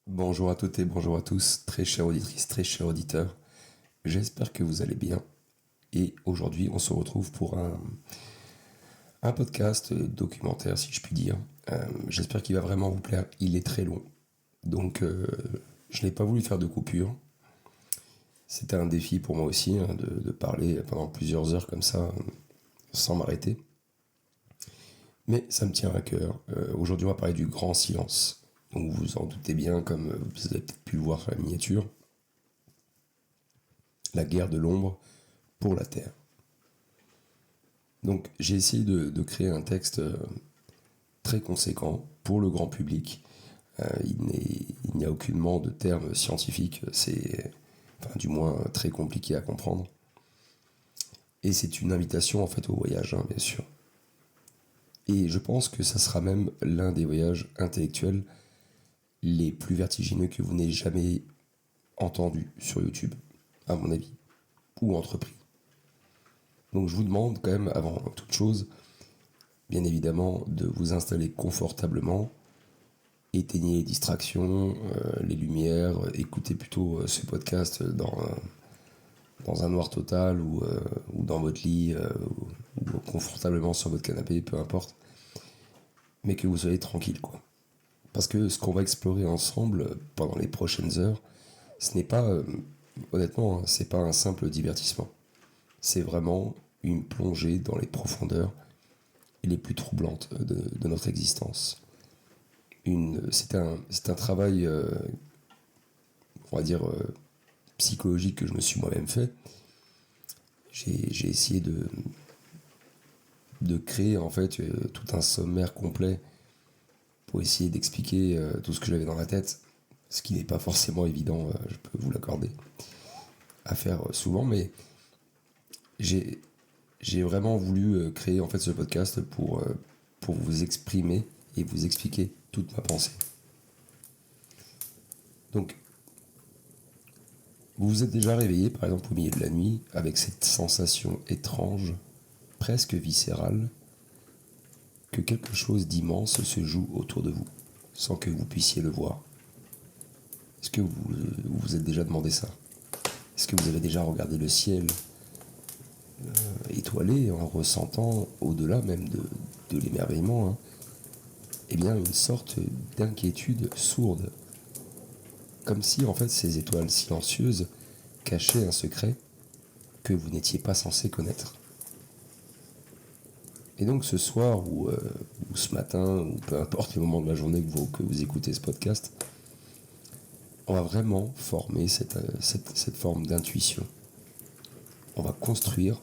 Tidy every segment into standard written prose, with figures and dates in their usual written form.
Bonjour à toutes et bonjour à tous, très chères auditrices, très chers auditeurs. J'espère que vous allez bien. Et aujourd'hui, on se retrouve pour un podcast documentaire, si je puis dire. J'espère qu'il va vraiment vous plaire. Il est très long. Donc, je n'ai pas voulu faire de coupure. C'était un défi pour moi aussi, de parler pendant plusieurs heures comme ça, sans m'arrêter. Mais ça me tient à cœur. Aujourd'hui, on va parler du grand silence. Donc, vous vous en doutez bien, comme vous avez peut-être pu le voir sur la miniature. La guerre de l'ombre pour la Terre. Donc j'ai essayé de créer un texte très conséquent pour le grand public. Il n'y a aucunement de termes scientifiques, c'est du moins très compliqué à comprendre. Et c'est une invitation en fait au voyage, bien sûr. Et je pense que ça sera même l'un des voyages intellectuels les plus vertigineux que vous n'ayez jamais entendu sur YouTube, à mon avis, ou entrepris. Donc je vous demande quand même, avant toute chose, bien évidemment, de vous installer confortablement. Éteignez les distractions, les lumières, écoutez plutôt ce podcast dans un noir total ou dans votre lit ou confortablement sur votre canapé, peu importe. Mais que vous soyez tranquille, quoi. Parce que ce qu'on va explorer ensemble pendant les prochaines heures, ce n'est pas, honnêtement, c'est pas un simple divertissement. C'est vraiment une plongée dans les profondeurs les plus troublantes de notre existence. C'est un travail, on va dire, psychologique que je me suis moi-même fait. J'ai essayé de créer en fait tout un sommaire complet pour essayer d'expliquer tout ce que j'avais dans la tête, ce qui n'est pas forcément évident, je peux vous l'accorder, à faire souvent, mais j'ai vraiment voulu créer en fait ce podcast pour vous exprimer et vous expliquer toute ma pensée. Donc, vous vous êtes déjà réveillé, par exemple, au milieu de la nuit, avec cette sensation étrange, presque viscérale, que quelque chose d'immense se joue autour de vous, sans que vous puissiez le voir. Est-ce que vous vous êtes déjà demandé ça? Est-ce que vous avez déjà regardé le ciel étoilé en ressentant, au-delà même de l'émerveillement, eh bien une sorte d'inquiétude sourde, comme si en fait ces étoiles silencieuses cachaient un secret que vous n'étiez pas censé connaître. Et donc ce soir ou ce matin, ou peu importe le moment de la journée que vous écoutez ce podcast, on va vraiment former cette forme d'intuition. On va construire,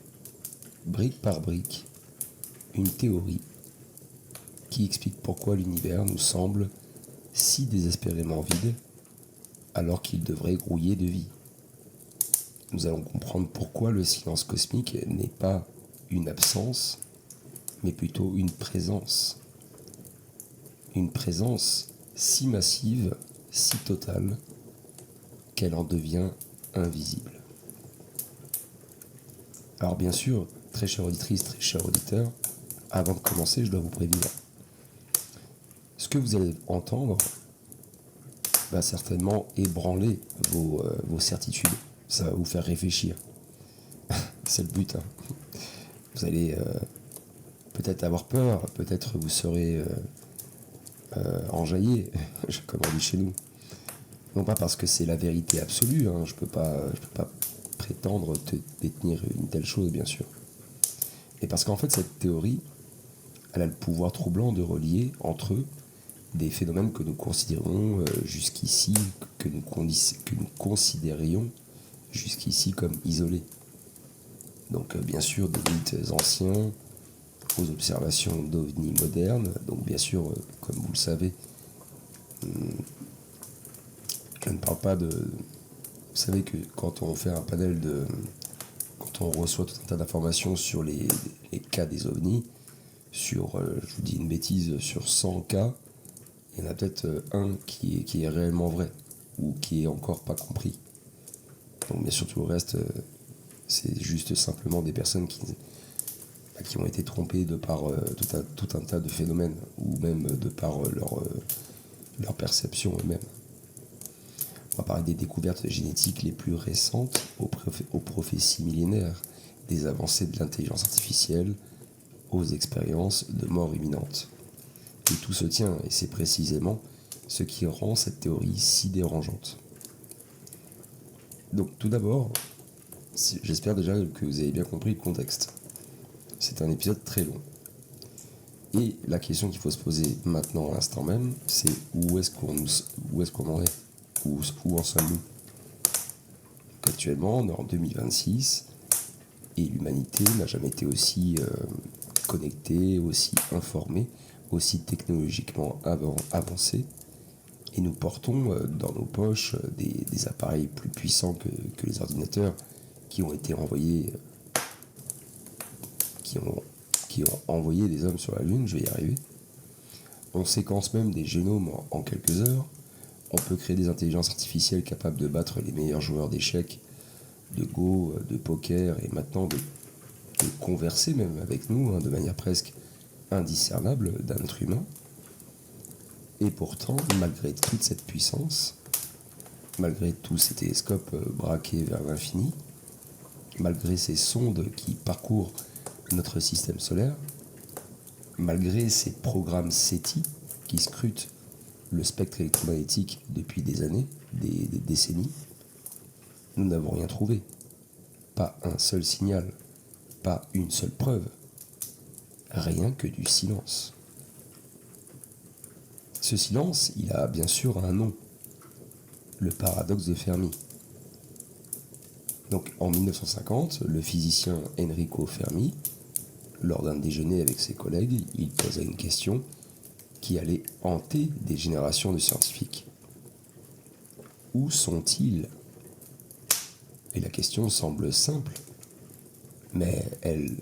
brique par brique, une théorie qui explique pourquoi l'univers nous semble si désespérément vide alors qu'il devrait grouiller de vie. Nous allons comprendre pourquoi le silence cosmique n'est pas une absence, mais plutôt une présence. Une présence si massive, si totale, qu'elle en devient invisible. Alors bien sûr, très chère auditrice, très cher auditeur, avant de commencer, je dois vous prévenir. Ce que vous allez entendre va certainement ébranler vos certitudes. Ça va vous faire réfléchir. C'est le but. Vous allez peut-être avoir peur, peut-être vous serez enjaillé, comme on dit chez nous. Non pas parce que c'est la vérité absolue, je peux pas prétendre détenir une telle chose, bien sûr. Et parce qu'en fait, cette théorie, elle a le pouvoir troublant de relier entre eux des phénomènes que nous considérons jusqu'ici, que nous considérions jusqu'ici comme isolés. Donc bien sûr des mythes anciens aux observations d'ovnis modernes. Donc bien sûr, comme vous le savez, je ne parle pas de... Vous savez que quand on fait un panel de... Quand on reçoit tout un tas d'informations sur les cas des ovnis, sur, je vous dis une bêtise, sur 100 cas, il y en a peut-être un qui est réellement vrai, ou qui est encore pas compris. Donc bien sûr tout le reste, c'est juste simplement des personnes qui ont été trompées de par tout un tas de phénomènes, ou même de par leur perception eux-mêmes. On va parler des découvertes génétiques les plus récentes aux prophéties millénaires, des avancées de l'intelligence artificielle, aux expériences de mort imminente. Et tout se tient, et c'est précisément ce qui rend cette théorie si dérangeante. Donc tout d'abord, j'espère déjà que vous avez bien compris le contexte. C'est un épisode très long. Et la question qu'il faut se poser maintenant, à l'instant même, c'est où est-ce qu'on en est? Où en sommes-nous? Actuellement, on est en 2026, et l'humanité n'a jamais été aussi connectée, aussi informée, aussi technologiquement avancée. Et nous portons dans nos poches des appareils plus puissants que les ordinateurs qui ont été envoyés, qui ont envoyé des hommes sur la Lune, je vais y arriver. On séquence même des génomes en quelques heures. On peut créer des intelligences artificielles capables de battre les meilleurs joueurs d'échecs, de Go, de poker, et maintenant de converser même avec nous de manière presque indiscernable d'un être humain. Et pourtant, malgré toute cette puissance, malgré tous ces télescopes braqués vers l'infini, malgré ces sondes qui parcourent notre système solaire, malgré ces programmes SETI qui scrutent le spectre électromagnétique depuis des années, des décennies, nous n'avons rien trouvé. Pas un seul signal, pas une seule preuve, rien que du silence. Ce silence, il a bien sûr un nom, le paradoxe de Fermi. Donc en 1950, le physicien Enrico Fermi, lors d'un déjeuner avec ses collègues, il posa une question qui allait hanter des générations de scientifiques. Où sont-ils? Et la question semble simple, mais elle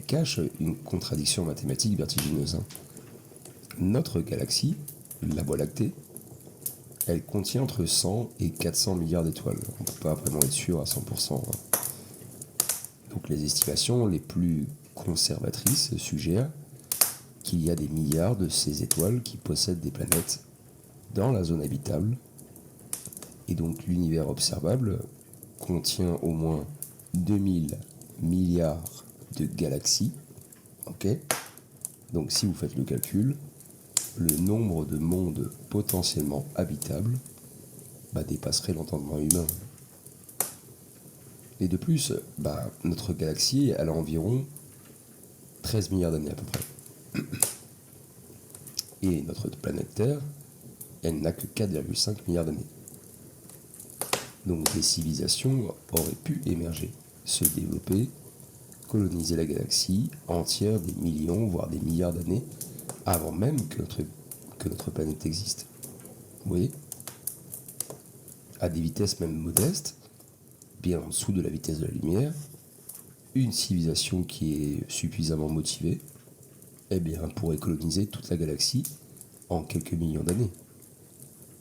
cache une contradiction mathématique vertigineuse. Notre galaxie, la Voie lactée, elle contient entre 100 et 400 milliards d'étoiles. On ne peut pas vraiment être sûr à 100%. Donc les estimations les plus conservatrices suggèrent qu'il y a des milliards de ces étoiles qui possèdent des planètes dans la zone habitable. Et donc l'univers observable contient au moins 2000 milliards de galaxies. Ok ? Donc si vous faites le calcul, le nombre de mondes potentiellement habitables dépasserait l'entendement humain. Et de plus, notre galaxie, elle a environ 13 milliards d'années à peu près. Et notre planète Terre, elle n'a que 4,5 milliards d'années. Donc des civilisations auraient pu émerger, se développer, coloniser la galaxie entière des millions, voire des milliards d'années, avant même que notre planète existe. Vous voyez ? À des vitesses même modestes, bien en dessous de la vitesse de la lumière, une civilisation qui est suffisamment motivée, pourrait coloniser toute la galaxie en quelques millions d'années.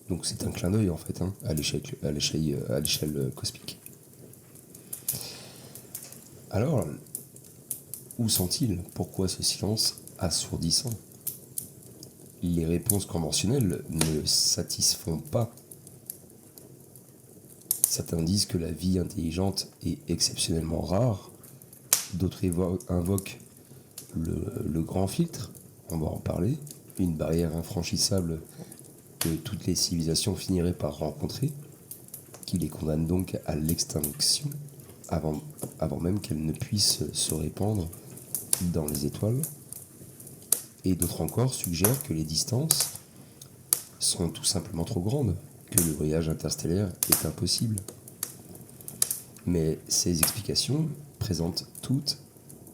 Donc c'est un clin d'œil en fait, à l'échelle cosmique. Alors, où sont-ils? Pourquoi ce silence assourdissant? Les réponses conventionnelles ne satisfont pas. Certains disent que la vie intelligente est exceptionnellement rare. D'autres invoquent le grand filtre, on va en parler, une barrière infranchissable que toutes les civilisations finiraient par rencontrer, qui les condamne donc à l'extinction avant même qu'elles ne puissent se répandre dans les étoiles. Et d'autres encore suggèrent que les distances sont tout simplement trop grandes, que le voyage interstellaire est impossible. Mais ces explications présentent toutes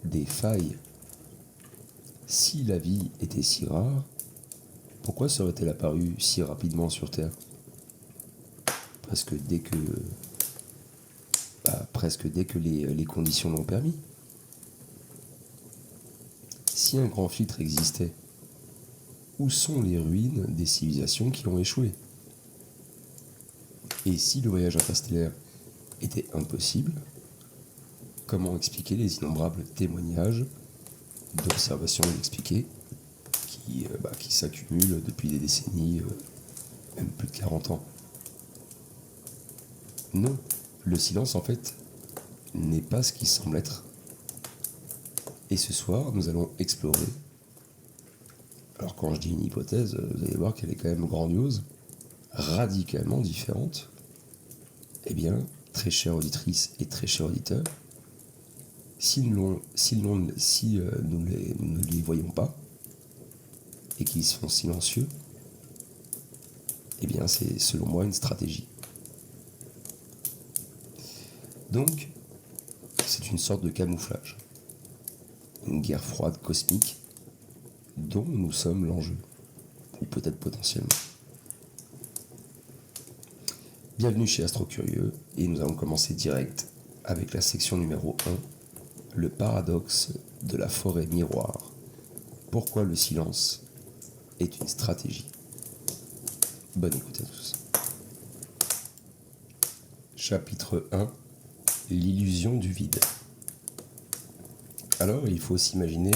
des failles. Si la vie était si rare, pourquoi serait-elle apparue si rapidement sur Terre? Presque dès que les conditions l'ont permis. Si un grand filtre existait, où sont les ruines des civilisations qui ont échoué? Et si le voyage interstellaire était impossible, comment expliquer les innombrables témoignages d'observations inexpliquées qui s'accumulent depuis des décennies, même plus de 40 ans? Non, le silence en fait n'est pas ce qui semble être. Et ce soir, nous allons explorer. Alors quand je dis une hypothèse, vous allez voir qu'elle est quand même grandiose, radicalement différente. Eh bien, très chère auditrice et très cher auditeur, si nous ne les voyons pas et qu'ils sont silencieux, eh bien c'est selon moi une stratégie. Donc, c'est une sorte de camouflage, une guerre froide cosmique dont nous sommes l'enjeu, ou peut-être potentiellement. Bienvenue chez Astro Curieux, et nous allons commencer direct avec la section numéro 1, le paradoxe de la forêt miroir. Pourquoi le silence est une stratégie. Bonne écoute à tous. Chapitre 1, l'illusion du vide. Alors, il faut s'imaginer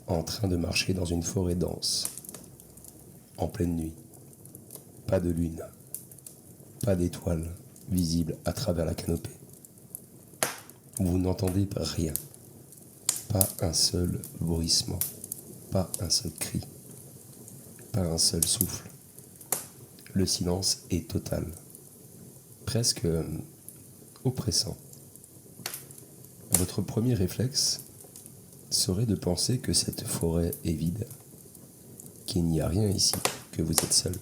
en train de marcher dans une forêt dense, en pleine nuit. Pas de lune, pas d'étoiles visibles à travers la canopée. Vous n'entendez rien, pas un seul bruissement, pas un seul cri, pas un seul souffle. Le silence est total, presque oppressant. Votre premier réflexe serait de penser que cette forêt est vide, qu'il n'y a rien ici, que vous êtes seul.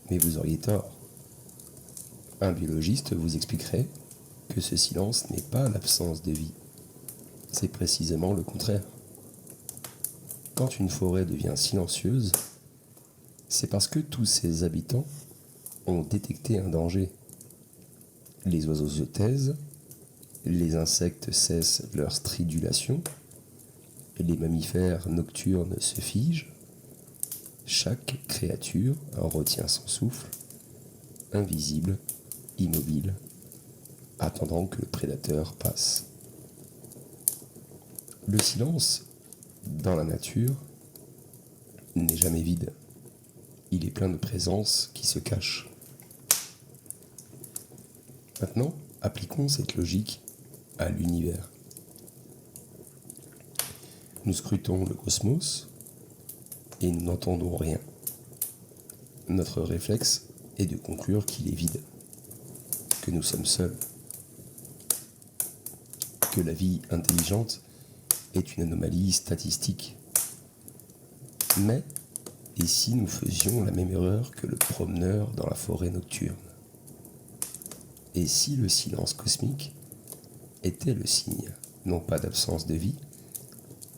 Mais vous auriez tort. Un biologiste vous expliquerait que ce silence n'est pas l'absence de vie. C'est précisément le contraire. Quand une forêt devient silencieuse, c'est parce que tous ses habitants ont détecté un danger. Les oiseaux se taisent, les insectes cessent leur stridulation, les mammifères nocturnes se figent, chaque créature retient son souffle, invisible, immobile, attendant que le prédateur passe. Le silence, dans la nature, n'est jamais vide. Il est plein de présences qui se cachent. Maintenant, appliquons cette logique à l'univers. Nous scrutons le cosmos et nous n'entendons rien. Notre réflexe est de conclure qu'il est vide, que nous sommes seuls, que la vie intelligente est une anomalie statistique. Mais, et si nous faisions la même erreur que le promeneur dans la forêt nocturne? Et si le silence cosmique était le signe, non pas d'absence de vie,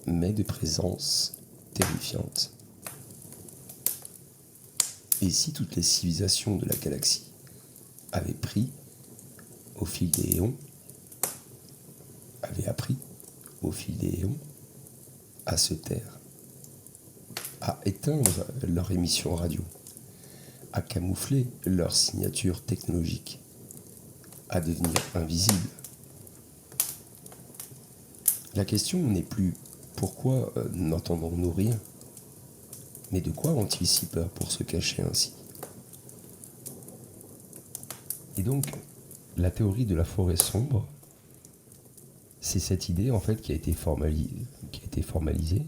mais de présence terrifiante? Et si toutes les civilisations de la galaxie avaient appris au fil des éons à se taire, à éteindre leur émission radio, à camoufler leur signature technologique, à devenir invisibles? La question n'est plus pourquoi n'entendons-nous rien, mais de quoi ont-ils si peur pour se cacher ainsi? Et donc, la théorie de la forêt sombre, c'est cette idée en fait qui a été formalisée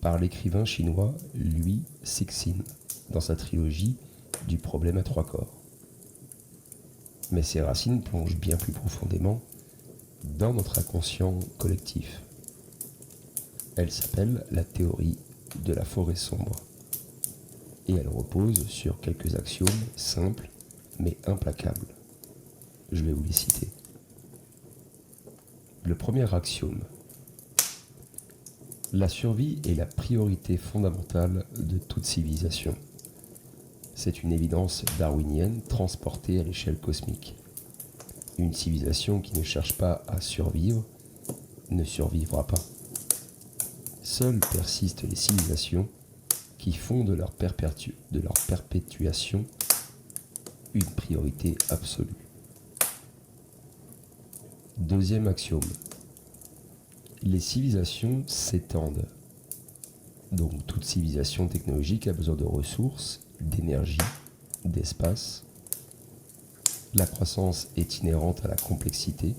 par l'écrivain chinois Lui Cixin dans sa trilogie du problème à trois corps. Mais ses racines plongent bien plus profondément dans notre inconscient collectif. Elle s'appelle la théorie de la forêt sombre et elle repose sur quelques axiomes simples mais implacables. Je vais vous les citer. Le premier axiome: la survie est la priorité fondamentale de toute civilisation. C'est une évidence darwinienne transportée à l'échelle cosmique. Une civilisation qui ne cherche pas à survivre ne survivra pas. Seules persistent les civilisations qui font de leur perpétuation une priorité absolue. Deuxième axiome: les civilisations s'étendent. Donc toute civilisation technologique a besoin de ressources, d'énergie, d'espace La croissance est inhérente à la complexité.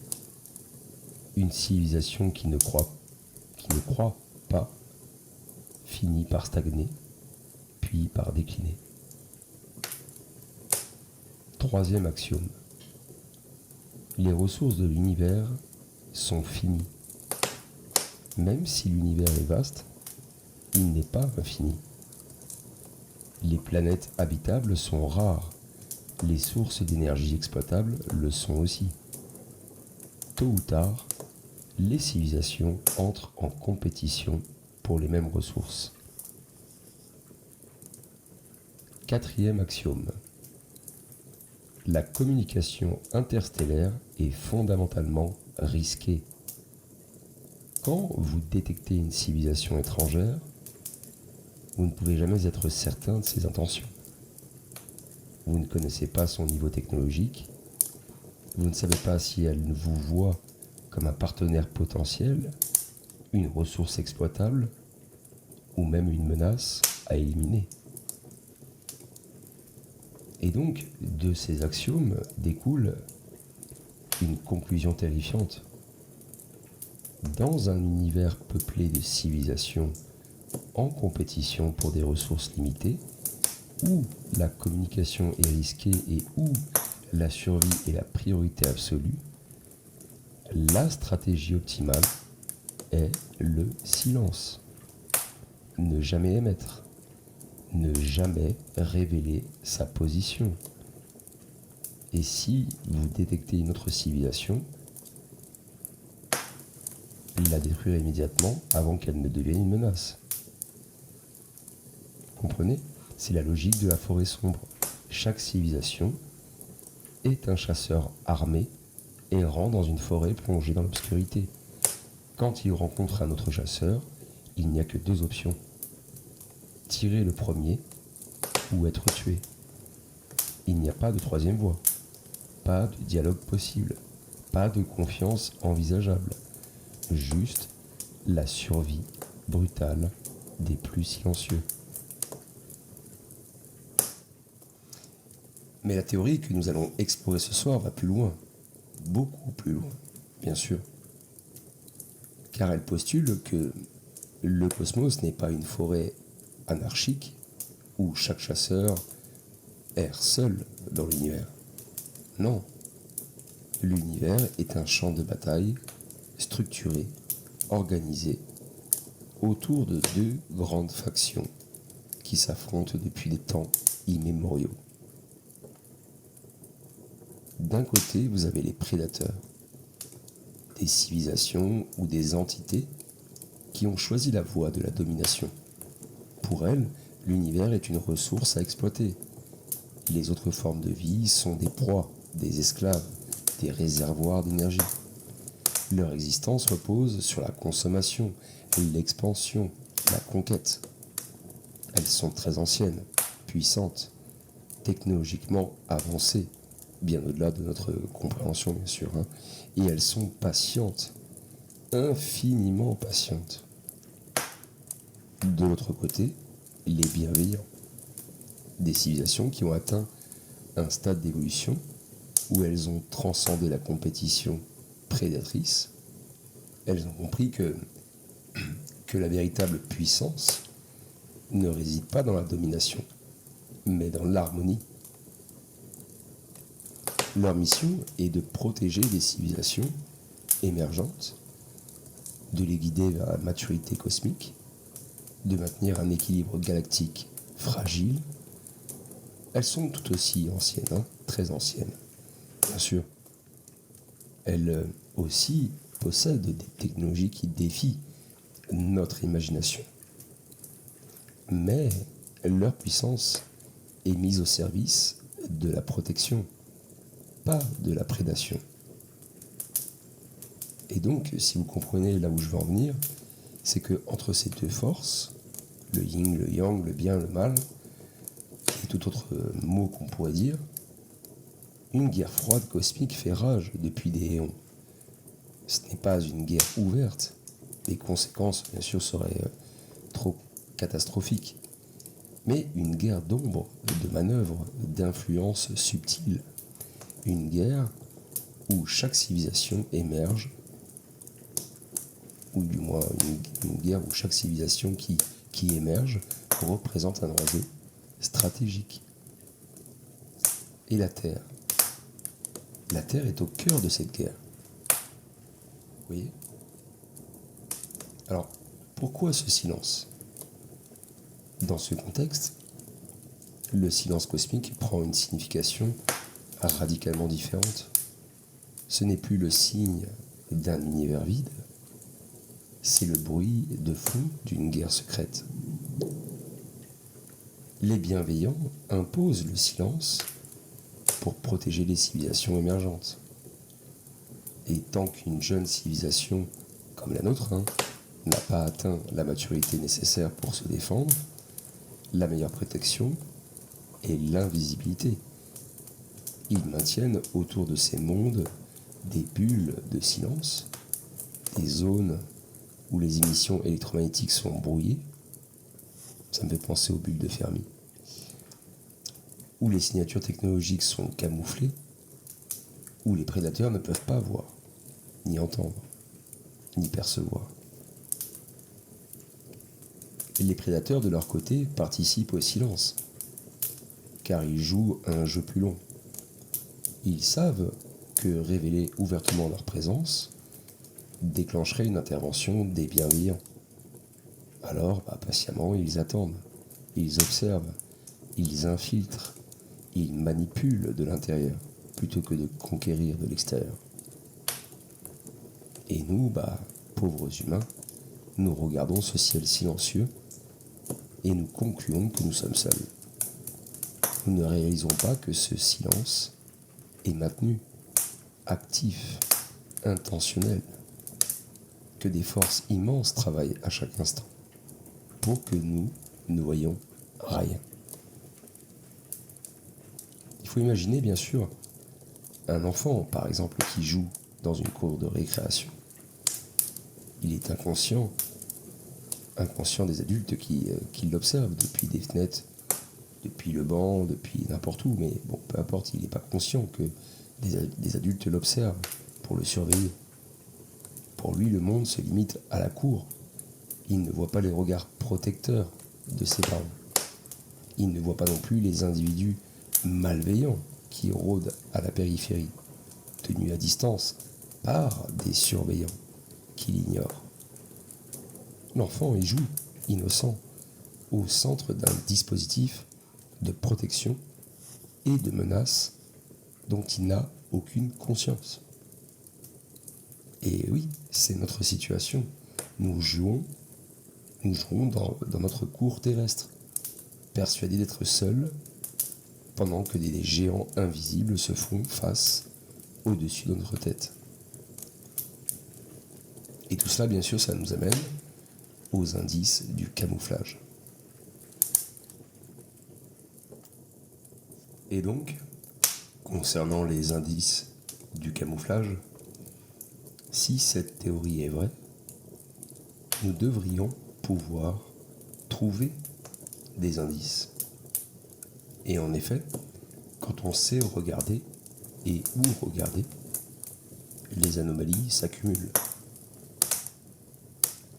Une civilisation qui ne croit pas finit par stagner, puis par décliner. Troisième axiome. Les ressources de l'univers sont finies. Même si l'univers est vaste, il n'est pas infini. Les planètes habitables sont rares. Les sources d'énergie exploitables le sont aussi. Tôt ou tard, les civilisations entrent en compétition pour les mêmes ressources. Quatrième axiome. La communication interstellaire est fondamentalement risquée. Quand vous détectez une civilisation étrangère, vous ne pouvez jamais être certain de ses intentions. Vous ne connaissez pas son niveau technologique, vous ne savez pas si elle vous voit comme un partenaire potentiel, une ressource exploitable ou même une menace à éliminer. Et donc, de ces axiomes découle une conclusion terrifiante. Dans un univers peuplé de civilisations en compétition pour des ressources limitées, où la communication est risquée et où la survie est la priorité absolue, la stratégie optimale est le silence. Ne jamais émettre, ne jamais révéler sa position. Et si vous détectez une autre civilisation, la détruire immédiatement avant qu'elle ne devienne une menace. Comprenez ? C'est la logique de la forêt sombre. Chaque civilisation est un chasseur armé errant dans une forêt plongée dans l'obscurité. Quand il rencontre un autre chasseur, il n'y a que deux options. Tirer le premier ou être tué. Il n'y a pas de troisième voie. Pas de dialogue possible. Pas de confiance envisageable. Juste la survie brutale des plus silencieux. Mais la théorie que nous allons explorer ce soir va plus loin, beaucoup plus loin, bien sûr. Car elle postule que le cosmos n'est pas une forêt anarchique où chaque chasseur erre seul dans l'univers. Non, l'univers est un champ de bataille structuré, organisé, autour de deux grandes factions qui s'affrontent depuis des temps immémoriaux. D'un côté, vous avez les prédateurs, des civilisations ou des entités qui ont choisi la voie de la domination. Pour elles, l'univers est une ressource à exploiter. Les autres formes de vie sont des proies, des esclaves, des réservoirs d'énergie. Leur existence repose sur la consommation, l'expansion, la conquête. Elles sont très anciennes, puissantes, technologiquement avancées, bien au-delà de notre compréhension bien sûr, et elles sont patientes, infiniment patientes. De l'autre côté, les bienveillants, des civilisations qui ont atteint un stade d'évolution où elles ont transcendé la compétition prédatrice. Elles ont compris que la véritable puissance ne réside pas dans la domination, mais dans l'harmonie. Leur mission est de protéger les civilisations émergentes, de les guider vers la maturité cosmique, de maintenir un équilibre galactique fragile. Elles sont tout aussi anciennes, très anciennes, bien sûr. Elles aussi possèdent des technologies qui défient notre imagination. Mais leur puissance est mise au service de la protection, pas de la prédation. Et donc, si vous comprenez là où je veux en venir, c'est que entre ces deux forces, le yin, le yang, le bien, le mal, et tout autre mot qu'on pourrait dire, une guerre froide cosmique fait rage depuis des éons. Ce n'est pas une guerre ouverte. Les conséquences, bien sûr, seraient trop catastrophiques. Mais une guerre d'ombre, de manœuvres, d'influences subtiles. une guerre où chaque civilisation émerge, ou du moins une guerre où chaque civilisation qui émerge représente un enjeu stratégique. Et la Terre est au cœur de cette guerre. Vous voyez ? Alors, pourquoi ce silence ? Dans ce contexte, le silence cosmique prend une signification radicalement différente. Ce n'est plus le signe d'un univers vide, c'est le bruit de fond d'une guerre secrète. Les bienveillants imposent le silence pour protéger les civilisations émergentes. Et tant qu'une jeune civilisation comme la nôtre n'a pas atteint la maturité nécessaire pour se défendre, la meilleure protection est l'invisibilité. Ils maintiennent autour de ces mondes des bulles de silence, des zones où les émissions électromagnétiques sont brouillées. Ça me fait penser aux bulles de Fermi. Où les signatures technologiques sont camouflées, où les prédateurs ne peuvent pas voir, ni entendre, ni percevoir. Et les prédateurs, de leur côté, participent au silence, car ils jouent un jeu plus long. Ils savent que révéler ouvertement leur présence déclencherait une intervention des bienveillants. Alors, patiemment, ils attendent, ils observent, ils infiltrent, ils manipulent de l'intérieur, plutôt que de conquérir de l'extérieur. Et nous, pauvres humains, nous regardons ce ciel silencieux et nous concluons que nous sommes seuls. Nous ne réalisons pas que ce silence est maintenu, actif, intentionnel, que des forces immenses travaillent à chaque instant pour que nous ne voyions rien. Il faut imaginer, bien sûr, un enfant, par exemple, qui joue dans une cour de récréation. Il est inconscient des adultes qui l'observent depuis des fenêtres, depuis le banc, depuis n'importe où. Mais bon, peu importe, il n'est pas conscient que des adultes l'observent pour le surveiller. Pour lui, le monde se limite à la cour. Il ne voit pas les regards protecteurs de ses parents. Il ne voit pas non plus les individus malveillants qui rôdent à la périphérie, tenus à distance par des surveillants qui l'ignorent. L'enfant y joue, innocent, au centre d'un dispositif de protection et de menace dont il n'a aucune conscience. Et oui, c'est notre situation. Nous jouons dans notre cour terrestre, persuadés d'être seuls, pendant que des géants invisibles se font face au-dessus de notre tête. Et tout cela, bien sûr, ça nous amène aux indices du camouflage. Et donc, concernant les indices du camouflage, si cette théorie est vraie, nous devrions pouvoir trouver des indices. Et en effet, quand on sait regarder et où regarder, les anomalies s'accumulent.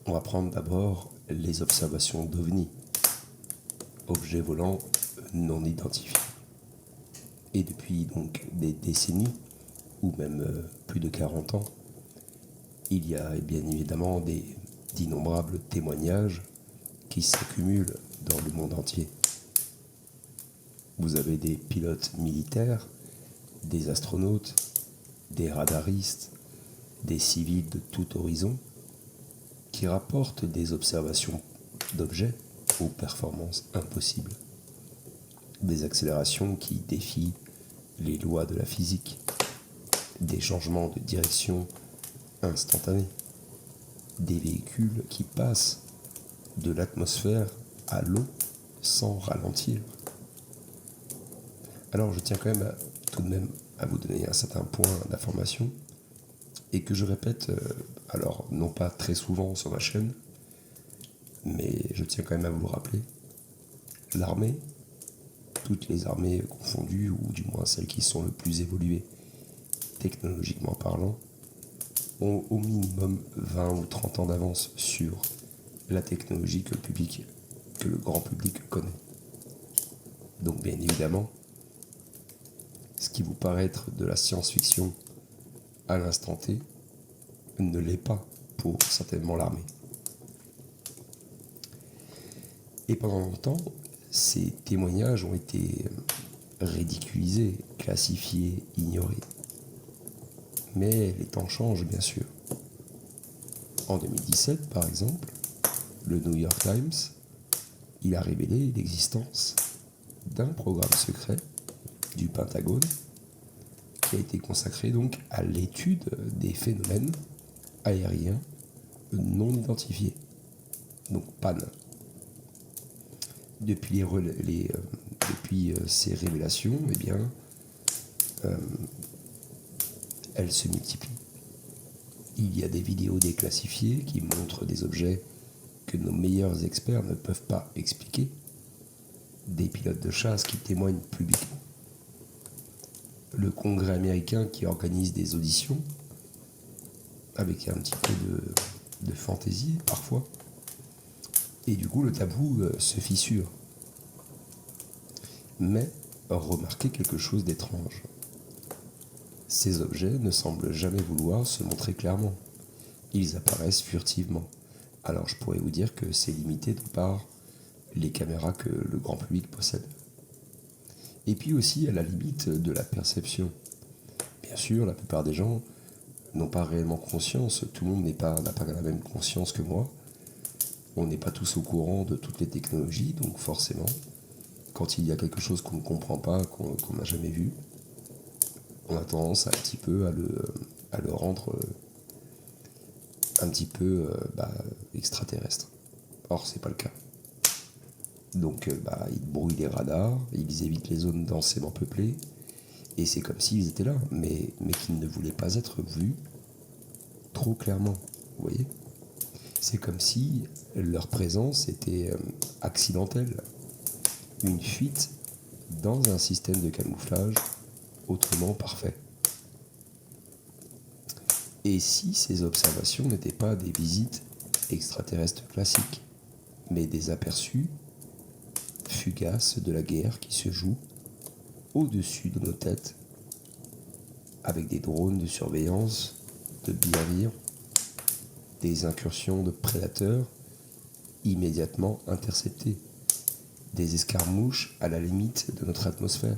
On va prendre d'abord les observations d'OVNI, objets volants non identifiés. Et depuis donc des décennies, ou même plus de 40 ans, il y a bien évidemment d'innombrables témoignages qui s'accumulent dans le monde entier. Vous avez des pilotes militaires, des astronautes, des radaristes, des civils de tout horizon qui rapportent des observations d'objets aux performances impossibles. Des accélérations qui défient les lois de la physique, des changements de direction instantanés, des véhicules qui passent de l'atmosphère à l'eau sans ralentir. Alors je tiens quand même tout de même à vous donner un certain point d'information et que je répète, alors non pas très souvent sur ma chaîne, mais je tiens quand même à vous le rappeler. L'armée toutes les armées confondues, ou du moins celles qui sont le plus évoluées technologiquement parlant, ont au minimum 20 ou 30 ans d'avance sur la technologie que le grand public connaît. Donc bien évidemment, ce qui vous paraît être de la science-fiction à l'instant T ne l'est pas pour certainement l'armée. Et pendant longtemps, ces témoignages ont été ridiculisés, classifiés, ignorés. Mais les temps changent, bien sûr. En 2017, par exemple, le New York Times, il a révélé l'existence d'un programme secret du Pentagone qui a été consacré donc à l'étude des phénomènes aériens non identifiés, donc PAN. Depuis ces révélations, eh bien, elles se multiplient. Il y a des vidéos déclassifiées qui montrent des objets que nos meilleurs experts ne peuvent pas expliquer, des pilotes de chasse qui témoignent publiquement, le Congrès américain qui organise des auditions avec un petit peu de fantaisie parfois, et du coup le tabou se fissure. Mais remarquez quelque chose d'étrange. Ces objets ne semblent jamais vouloir se montrer clairement. Ils apparaissent furtivement. Alors je pourrais vous dire que c'est limité de par les caméras que le grand public possède. Et puis aussi à la limite de la perception. Bien sûr, la plupart des gens n'ont pas réellement conscience, tout le monde n'a pas la même conscience que moi. On n'est pas tous au courant de toutes les technologies, donc forcément, quand il y a quelque chose qu'on ne comprend pas, qu'on n'a jamais vu, on a tendance un petit peu à le rendre un petit peu extraterrestre. Or, c'est pas le cas. Donc, ils brouillent les radars, ils évitent les zones densément peuplées, et c'est comme s'ils étaient là, mais qu'ils ne voulaient pas être vus trop clairement. Vous voyez ? C'est comme si leur présence était accidentelle, une fuite dans un système de camouflage autrement parfait. Et si ces observations n'étaient pas des visites extraterrestres classiques, mais des aperçus fugaces de la guerre qui se joue au-dessus de nos têtes, avec des drones de surveillance, de navires, des incursions de prédateurs immédiatement interceptées, des escarmouches à la limite de notre atmosphère,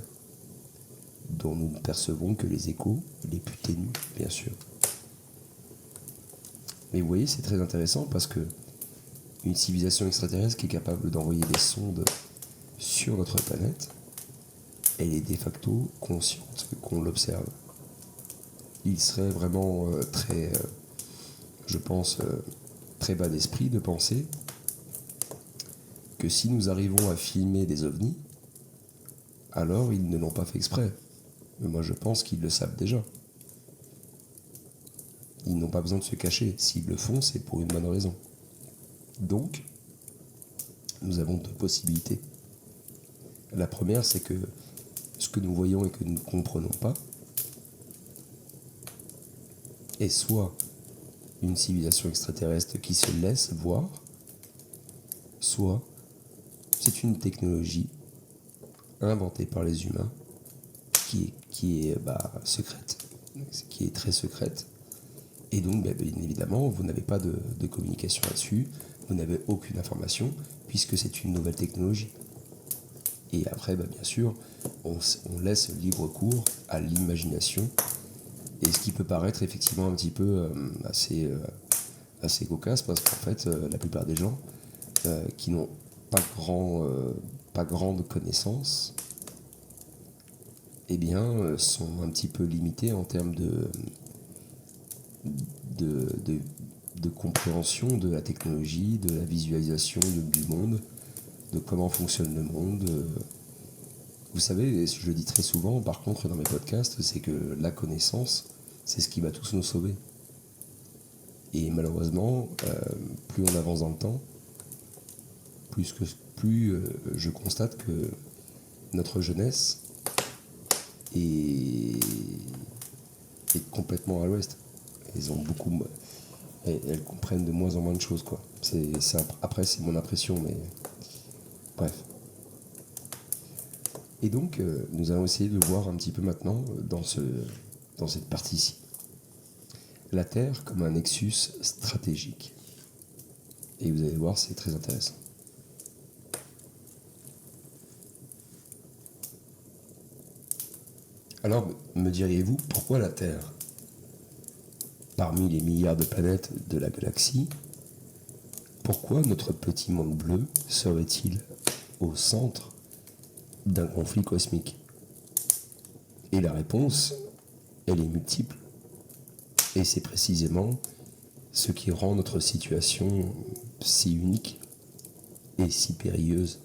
dont nous ne percevons que les échos les plus ténus, bien sûr. Mais vous voyez, c'est très intéressant parce que une civilisation extraterrestre qui est capable d'envoyer des sondes sur notre planète, elle est de facto consciente qu'on l'observe. Il serait vraiment je pense, très bas d'esprit de penser que si nous arrivons à filmer des ovnis, alors ils ne l'ont pas fait exprès. Mais moi je pense qu'ils le savent déjà. Ils n'ont pas besoin de se cacher. S'ils le font, c'est pour une bonne raison. Donc, nous avons deux possibilités. La première, c'est que ce que nous voyons et que nous ne comprenons pas est soit une civilisation extraterrestre qui se laisse voir, soit c'est une technologie inventée par les humains qui est secrète, qui est très secrète. Et donc, bien évidemment, vous n'avez pas de communication là-dessus, vous n'avez aucune information, puisque c'est une nouvelle technologie. Et après, bien sûr, on laisse libre cours à l'imagination, et ce qui peut paraître effectivement un petit peu assez cocasse, parce qu'en fait, la plupart des gens qui n'ont pas grande connaissance, eh bien, sont un petit peu limités en termes de compréhension de la technologie, de la visualisation du monde, de comment fonctionne le monde. Vous savez, je le dis très souvent, par contre, dans mes podcasts, c'est que la connaissance, c'est ce qui va tous nous sauver. Et malheureusement, plus on avance dans le temps, plus je constate que notre jeunesse est complètement à l'ouest. Elles comprennent de moins en moins de choses, quoi. Après, c'est mon impression, mais bref. Et donc, nous allons essayer de voir un petit peu maintenant dans cette partie-ci la Terre comme un nexus stratégique. Et vous allez voir, c'est très intéressant. Alors, me diriez-vous, pourquoi la Terre ? Parmi les milliards de planètes de la galaxie, pourquoi notre petit monde bleu serait-il au centre d'un conflit cosmique ? Et la réponse, elle est multiple. Et c'est précisément ce qui rend notre situation si unique et si périlleuse.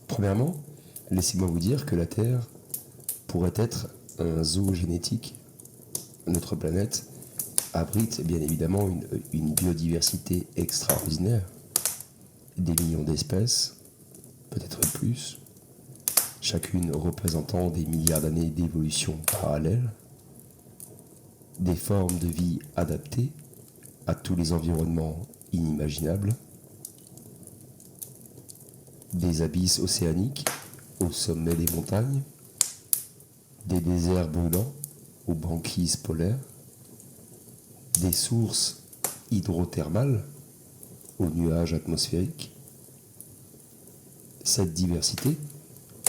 Premièrement, laissez-moi vous dire que la Terre pourrait être un zoo génétique. Notre planète abrite bien évidemment une biodiversité extraordinaire, des millions d'espèces, peut-être plus, chacune représentant des milliards d'années d'évolution parallèle, des formes de vie adaptées à tous les environnements inimaginables, des abysses océaniques au sommet des montagnes, des déserts brûlants aux banquises polaires, des sources hydrothermales aux nuages atmosphériques. Cette diversité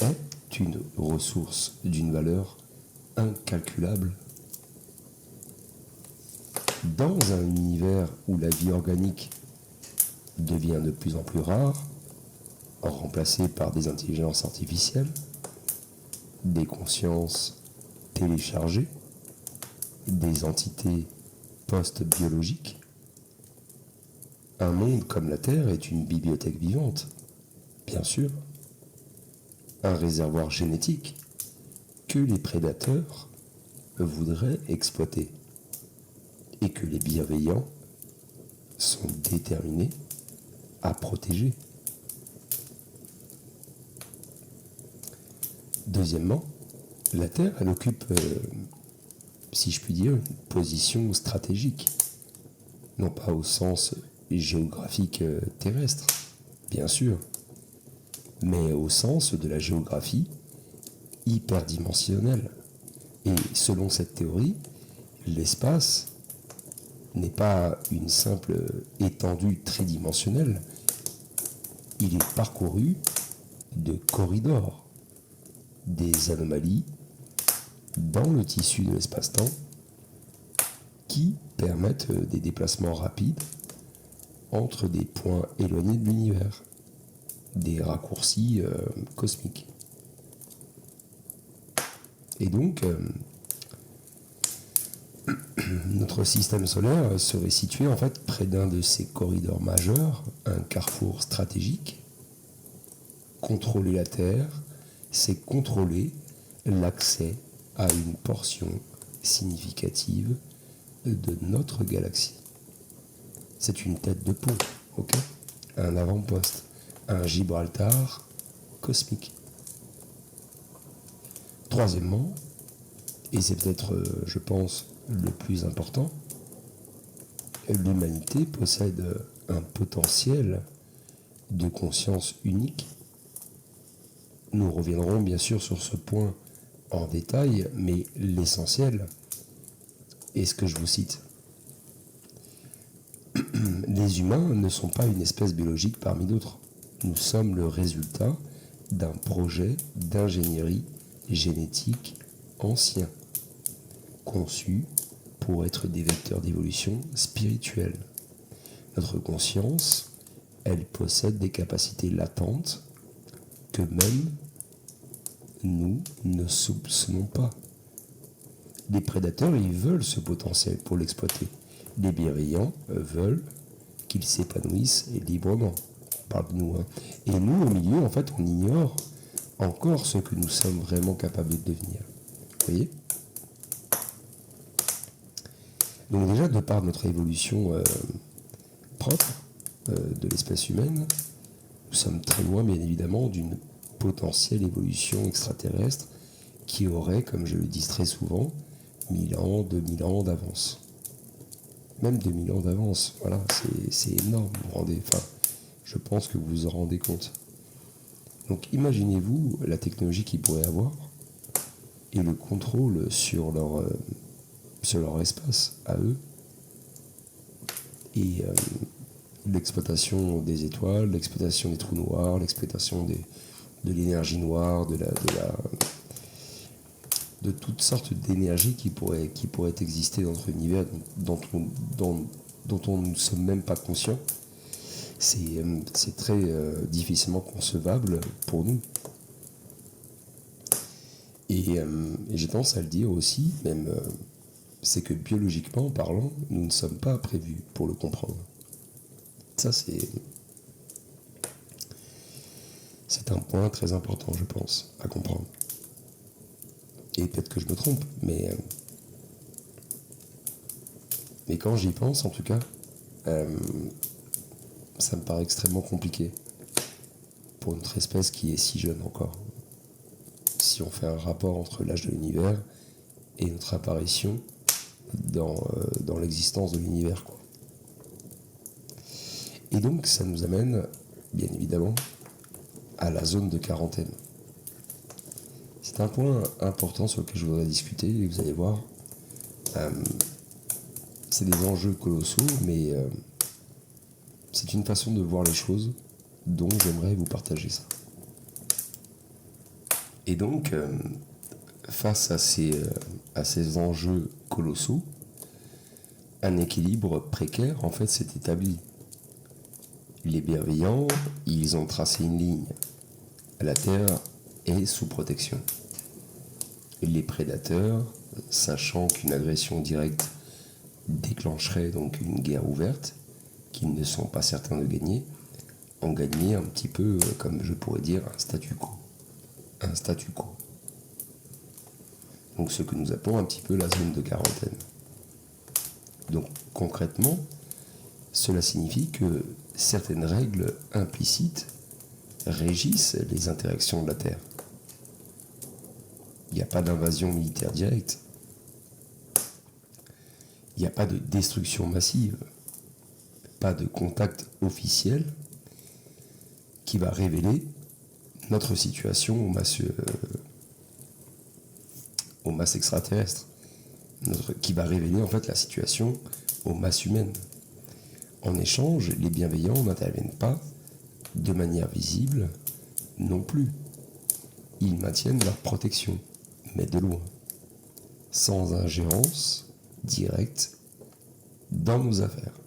est une ressource d'une valeur incalculable. Dans un univers où la vie organique devient de plus en plus rare, remplacée par des intelligences artificielles, des consciences téléchargées, des entités post-biologiques, un monde comme la Terre est une bibliothèque vivante, bien sûr, un réservoir génétique que les prédateurs voudraient exploiter et que les bienveillants sont déterminés à protéger. Deuxièmement, la Terre, elle occupe, si je puis dire, une position stratégique, non pas au sens géographique terrestre, bien sûr, mais au sens de la géographie hyperdimensionnelle. Et selon cette théorie, l'espace n'est pas une simple étendue tridimensionnelle, il est parcouru de corridors, des anomalies dans le tissu de l'espace-temps qui permettent des déplacements rapides entre des points éloignés de l'univers, des raccourcis cosmiques. Et donc, notre système solaire serait situé en fait près d'un de ces corridors majeurs, un carrefour stratégique. Contrôler la Terre, c'est contrôler l'accès à une portion significative de notre galaxie. C'est une tête de pont, ok ? Un avant-poste, un Gibraltar cosmique. Troisièmement, et c'est peut-être, je pense, le plus important, l'humanité possède un potentiel de conscience unique. Nous reviendrons bien sûr sur ce point en détail, mais l'essentiel est ce que je vous cite. Les humains ne sont pas une espèce biologique parmi d'autres. Nous sommes le résultat d'un projet d'ingénierie génétique ancien, conçu pour être des vecteurs d'évolution spirituelle. Notre conscience, elle possède des capacités latentes que même nous ne soupçonnons pas. Les prédateurs, ils veulent ce potentiel pour l'exploiter. Les bienveillants veulent qu'il s'épanouisse librement. On parle de nous. Et nous, au milieu, en fait, on ignore encore ce que nous sommes vraiment capables de devenir. Vous voyez ? Donc déjà, de par notre évolution propre de l'espèce humaine, nous sommes très loin, bien évidemment, d'une potentielle évolution extraterrestre qui aurait, comme je le dis très souvent, 1000 ans, 2000 ans d'avance. Même 2000 ans d'avance, voilà, c'est énorme, vous vous rendez, enfin, je pense que vous vous en rendez compte. Donc imaginez-vous la technologie qu'ils pourraient avoir et le contrôle sur leur espace à eux et l'exploitation des étoiles, l'exploitation des trous noirs, l'exploitation de l'énergie noire, de toutes sortes d'énergies qui pourraient exister dans notre univers dont on ne sommes même pas conscient. C'est très difficilement concevable pour nous. Et j'ai tendance à le dire aussi, même, c'est que biologiquement parlant, nous ne sommes pas prévus pour le comprendre. Ça, c'est un point très important, je pense, à comprendre. Et peut-être que je me trompe, mais quand j'y pense, en tout cas, ça me paraît extrêmement compliqué pour notre espèce qui est si jeune encore. Si on fait un rapport entre l'âge de l'univers et notre apparition dans l'existence de l'univers, quoi. Et donc, ça nous amène, bien évidemment, à la zone de quarantaine. C'est un point important sur lequel je voudrais discuter, et vous allez voir, c'est des enjeux colossaux, mais c'est une façon de voir les choses dont j'aimerais vous partager ça. Et donc, face à ces enjeux colossaux, un équilibre précaire, en fait, s'est établi. Les bienveillants, ils ont tracé une ligne. La Terre est sous protection. Les prédateurs, sachant qu'une agression directe déclencherait donc une guerre ouverte, qu'ils ne sont pas certains de gagner, ont gagné un petit peu, comme je pourrais dire, un statu quo. Un statu quo. Donc ce que nous appelons un petit peu la zone de quarantaine. Donc concrètement, cela signifie que certaines règles implicites régissent les interactions de la Terre. Il n'y a pas d'invasion militaire directe. Il n'y a pas de destruction massive. Pas de contact officiel qui va révéler notre situation aux masses extraterrestres. Qui va révéler en fait la situation aux masses humaines. En échange, les bienveillants n'interviennent pas de manière visible non plus. Ils maintiennent leur protection, mais de loin, sans ingérence directe dans nos affaires.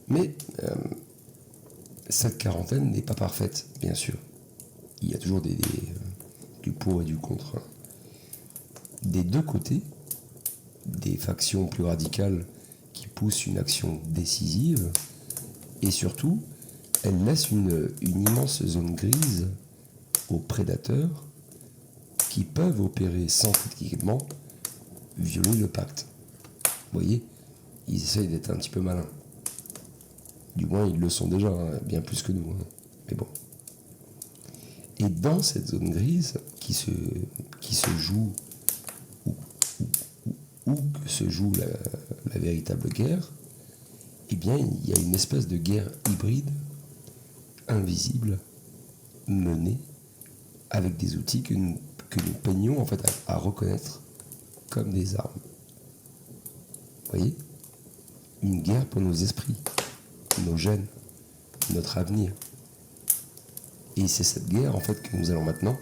Mais cette quarantaine n'est pas parfaite, bien sûr. Il y a toujours du pour et du contre. Des deux côtés, des factions plus radicales qui poussent une action décisive, et surtout, elles laissent une immense zone grise aux prédateurs qui peuvent opérer sans critiquement violer le pacte. Vous voyez, ils essayent d'être un petit peu malins. Du moins, ils le sont déjà, hein, bien plus que nous. Hein. Mais bon. Et dans cette zone grise qui se joue, où que se joue la véritable guerre, eh bien, il y a une espèce de guerre hybride, invisible, menée avec des outils que nous peignons en fait à reconnaître comme des armes. Vous voyez ? Une guerre pour nos esprits, nos gènes, notre avenir. Et c'est cette guerre en fait que nous allons maintenant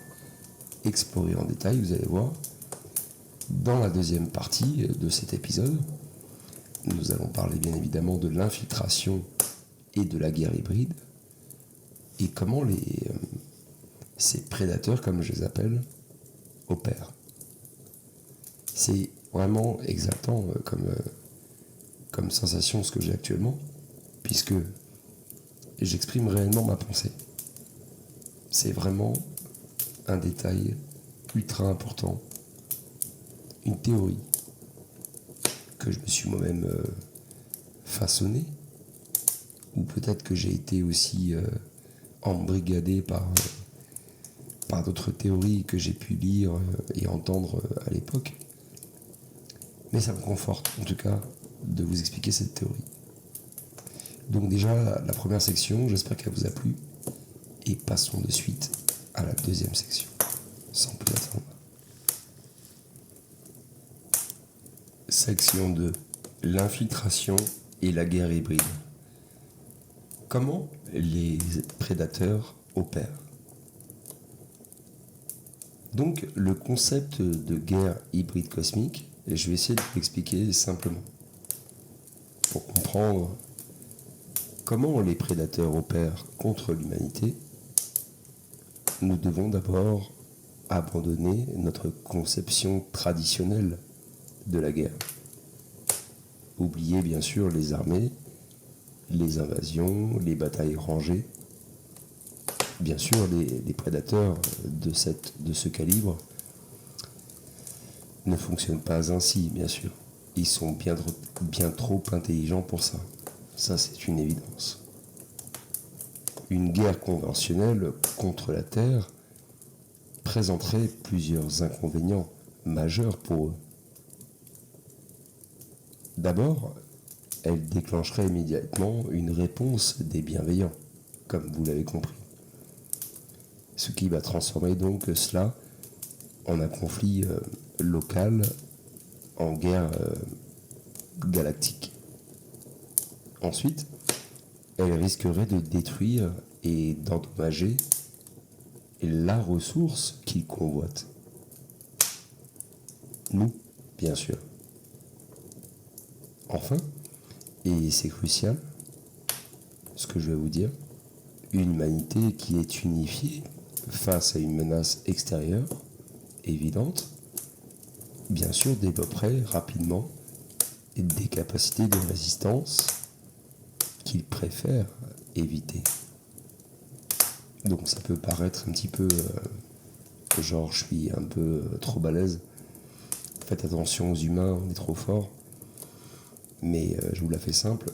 explorer en détail, vous allez voir. Dans la deuxième partie de cet épisode, nous allons parler bien évidemment de l'infiltration et de la guerre hybride et comment ces prédateurs, comme je les appelle, opèrent. C'est vraiment exaltant comme sensation ce que j'ai actuellement, puisque j'exprime réellement ma pensée. C'est vraiment un détail ultra important, une théorie que je me suis moi-même façonné, ou peut-être que j'ai été aussi embrigadé par d'autres théories que j'ai pu lire et entendre à l'époque. Mais ça me conforte, en tout cas, de vous expliquer cette théorie. Donc déjà, la première section, j'espère qu'elle vous a plu. Et passons de suite à la deuxième section, sans plus attendre. Section 2. L'infiltration et la guerre hybride. Comment les prédateurs opèrent? Donc, le concept de guerre hybride cosmique, je vais essayer de l'expliquer simplement. Pour comprendre comment les prédateurs opèrent contre l'humanité, nous devons d'abord abandonner notre conception traditionnelle de la guerre. Oublier bien sûr les armées, les invasions, les batailles rangées. Bien sûr, les prédateurs de ce calibre ne fonctionnent pas ainsi, bien sûr. Ils sont bien trop intelligents pour ça. Ça, c'est une évidence. Une guerre conventionnelle contre la Terre présenterait plusieurs inconvénients majeurs pour eux. D'abord, elle déclencherait immédiatement une réponse des bienveillants, comme vous l'avez compris. Ce qui va transformer donc cela en un conflit local, en guerre galactique. Ensuite, elle risquerait de détruire et d'endommager la ressource qu'ils convoitent. Nous, bien sûr. Enfin, et c'est crucial, ce que je vais vous dire, une humanité qui est unifiée face à une menace extérieure, évidente, bien sûr développerait rapidement des capacités de résistance qu'ils préfèrent éviter. Donc ça peut paraître un petit peu genre je suis un peu trop balèze. Faites attention aux humains, on est trop fort. Mais je vous la fais simple,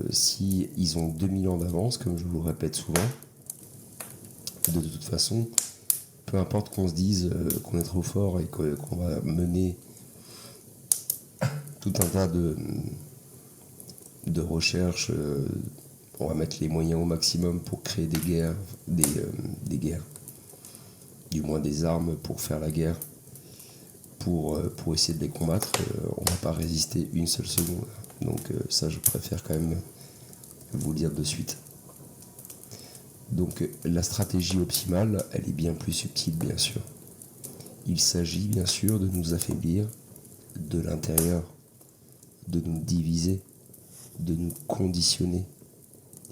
si ils ont 2000 ans d'avance, comme je vous le répète souvent, de toute façon, peu importe qu'on se dise qu'on est trop fort et qu'on va mener tout un tas de recherches, on va mettre les moyens au maximum pour créer des guerres, du moins des armes pour faire la guerre, pour essayer de les combattre, on ne va pas résister une seule seconde. Donc ça, je préfère quand même vous le dire de suite. Donc la stratégie optimale, elle est bien plus subtile, bien sûr. Il s'agit bien sûr de nous affaiblir de l'intérieur, de nous diviser, de nous conditionner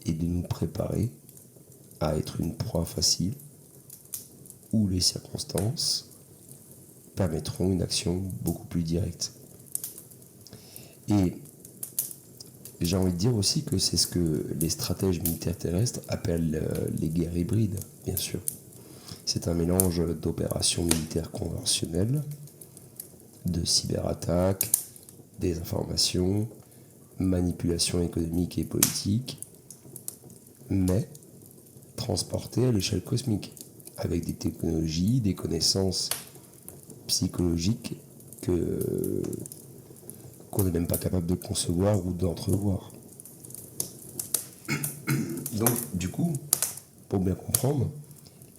et de nous préparer à être une proie facile où les circonstances permettront une action beaucoup plus directe. Et j'ai envie de dire aussi que c'est ce que les stratèges militaires terrestres appellent les guerres hybrides, bien sûr. C'est un mélange d'opérations militaires conventionnelles, de cyberattaques, désinformation, manipulation économique et politique, mais transporté à l'échelle cosmique, avec des technologies, des connaissances psychologiques qu'on n'est même pas capable de concevoir ou d'entrevoir. Donc, du coup, pour bien comprendre,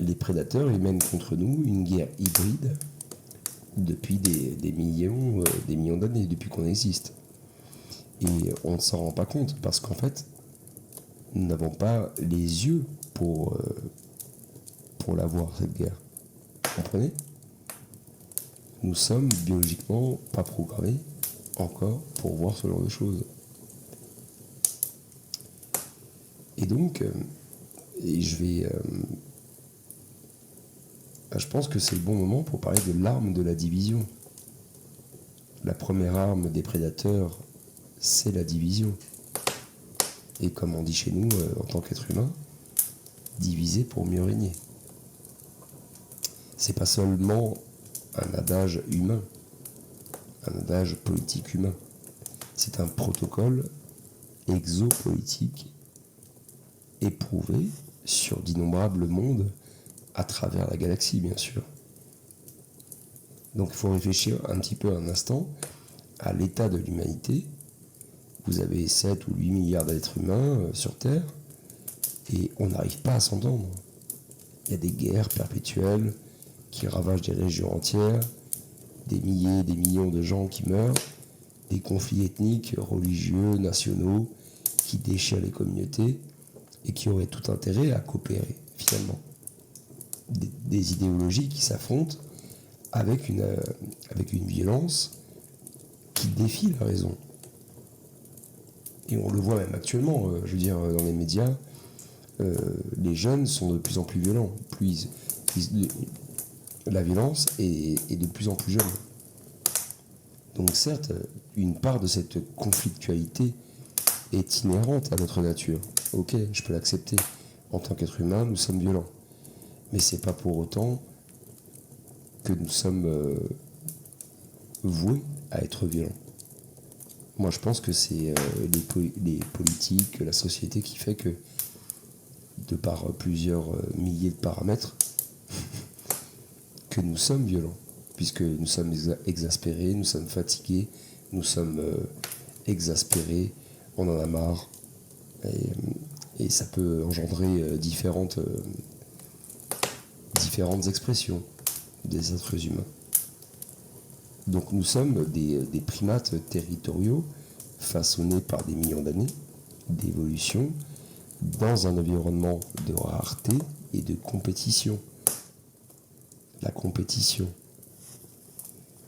les prédateurs ils mènent contre nous une guerre hybride depuis des millions d'années, depuis qu'on existe. Et on ne s'en rend pas compte parce qu'en fait, nous n'avons pas les yeux pour la voir, cette guerre. Vous comprenez ? Nous sommes biologiquement pas programmés encore pour voir ce genre de choses. Et donc, je pense que c'est le bon moment pour parler de l'arme de la division. La première arme des prédateurs, c'est la division. Et comme on dit chez nous, en tant qu'être humain, diviser pour mieux régner. C'est pas seulement un adage humain, un adage politique humain. C'est un protocole exopolitique éprouvé sur d'innombrables mondes à travers la galaxie, bien sûr. Donc il faut réfléchir un petit peu un instant à l'état de l'humanité. Vous avez 7 ou 8 milliards d'êtres humains sur Terre, et on n'arrive pas à s'entendre. Il y a des guerres perpétuelles qui ravagent des régions entières, des milliers, des millions de gens qui meurent, des conflits ethniques, religieux, nationaux, qui déchirent les communautés et qui auraient tout intérêt à coopérer, finalement. Des idéologies qui s'affrontent avec une violence qui défie la raison. Et on le voit même actuellement, je veux dire, dans les médias, les jeunes sont de plus en plus violents. La violence est de plus en plus jeune. Donc certes, une part de cette conflictualité est inhérente à notre nature. Ok, je peux l'accepter. En tant qu'être humain, nous sommes violents. Mais c'est pas pour autant que nous sommes voués à être violents. Moi, je pense que c'est les politiques, la société qui fait que, de par plusieurs milliers de paramètres, que nous sommes violents. Puisque nous sommes exaspérés, nous sommes fatigués, nous sommes exaspérés, on en a marre. Et ça peut engendrer différentes expressions des êtres humains. Donc nous sommes des primates territoriaux façonnés par des millions d'années d'évolution dans un environnement de rareté et de compétition. La compétition,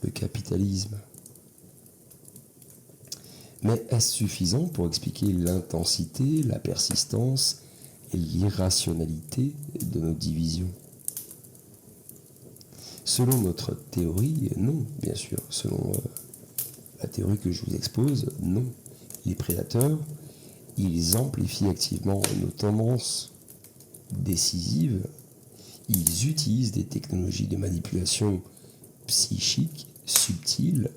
le capitalisme. Mais est-ce suffisant pour expliquer l'intensité, la persistance et l'irrationalité de nos divisions ? Selon notre théorie, non, bien sûr. Selon la théorie que je vous expose, non. Les prédateurs, ils amplifient activement nos tendances décisives. Ils utilisent des technologies de manipulation psychique subtiles,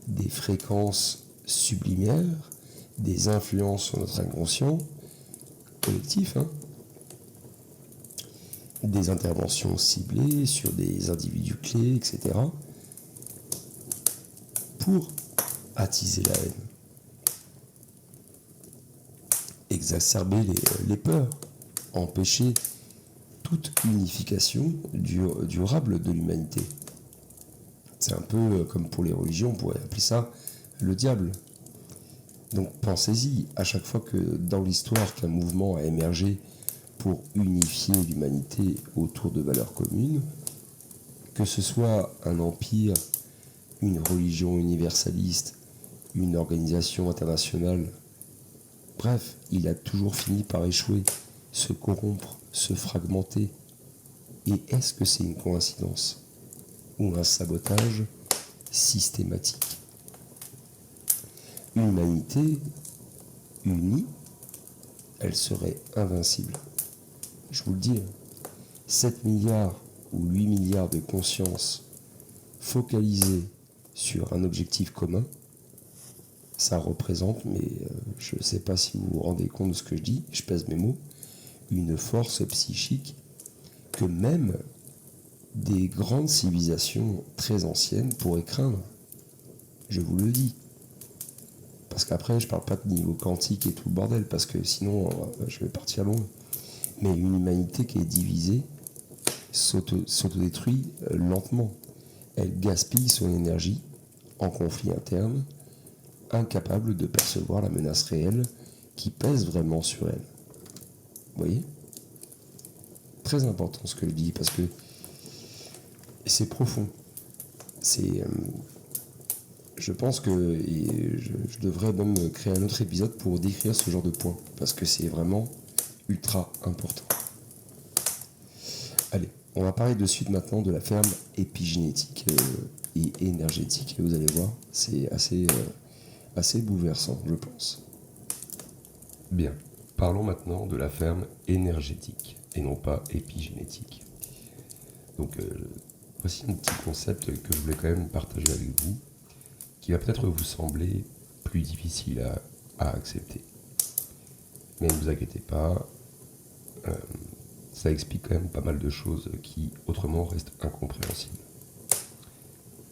des fréquences sublimaires, des influences sur notre inconscient collectif, des interventions ciblées sur des individus clés, etc., pour attiser la haine, exacerber les peurs, empêcher toute unification durable de l'humanité. C'est un peu comme pour les religions, on pourrait appeler ça le diable. Donc pensez-y, à chaque fois que dans l'histoire qu'un mouvement a émergé pour unifier l'humanité autour de valeurs communes, que ce soit un empire, une religion universaliste, une organisation internationale, bref, il a toujours fini par échouer, se corrompre, se fragmenter. Et est-ce que c'est une coïncidence ou un sabotage systématique ? Une humanité unie, elle serait invincible. Je vous le dis, 7 milliards ou 8 milliards de consciences focalisées sur un objectif commun, ça représente, mais je ne sais pas si vous vous rendez compte de ce que je dis, je pèse mes mots, une force psychique que même des grandes civilisations très anciennes pourraient craindre. Je vous le dis. Parce qu'après, je parle pas de niveau quantique et tout le bordel, parce que sinon, je vais partir loin. Mais une humanité qui est divisée s'autodétruit lentement. Elle gaspille son énergie en conflit interne, incapable de percevoir la menace réelle qui pèse vraiment sur elle. Vous voyez ? Très important ce que je dis, parce que c'est profond. Je pense que je devrais même créer un autre épisode pour décrire ce genre de points, parce que c'est vraiment ultra important. Allez, on va parler de suite maintenant de la ferme épigénétique et énergétique. Et vous allez voir, c'est assez bouleversant, je pense. Bien, parlons maintenant de la ferme énergétique, et non pas épigénétique. Donc, voici un petit concept que je voulais quand même partager avec vous, qui va peut-être vous sembler plus difficile à accepter. Mais ne vous inquiétez pas, ça explique quand même pas mal de choses qui autrement restent incompréhensibles.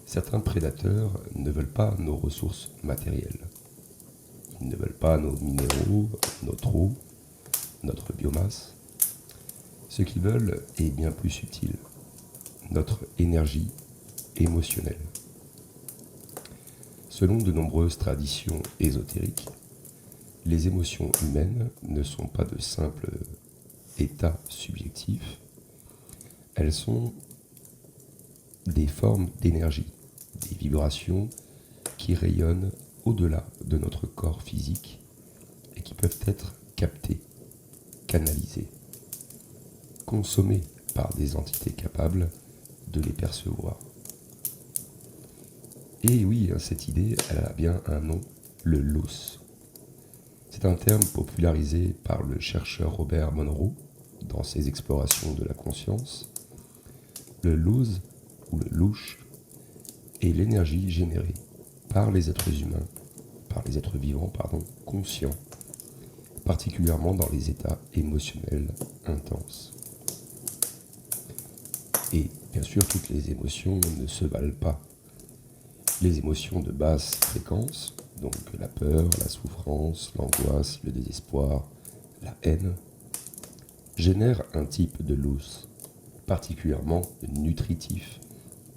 Certains prédateurs ne veulent pas nos ressources matérielles. Ils ne veulent pas nos minéraux, notre eau, notre biomasse. Ce qu'ils veulent est bien plus subtil, notre énergie émotionnelle. Selon de nombreuses traditions ésotériques, les émotions humaines ne sont pas de simples états subjectifs, elles sont des formes d'énergie, des vibrations qui rayonnent au-delà de notre corps physique et qui peuvent être captées, canalisées, consommées par des entités capables de les percevoir. Et oui, cette idée, elle a bien un nom, le loss. C'est un terme popularisé par le chercheur Robert Monroe dans ses explorations de la conscience. Le loss, ou le louche, est l'énergie générée par les êtres humains, par les êtres vivants, conscients, particulièrement dans les états émotionnels intenses. Et bien sûr, toutes les émotions ne se valent pas. Les émotions de basse fréquence, donc la peur, la souffrance, l'angoisse, le désespoir, la haine, génèrent un type de loss particulièrement nutritif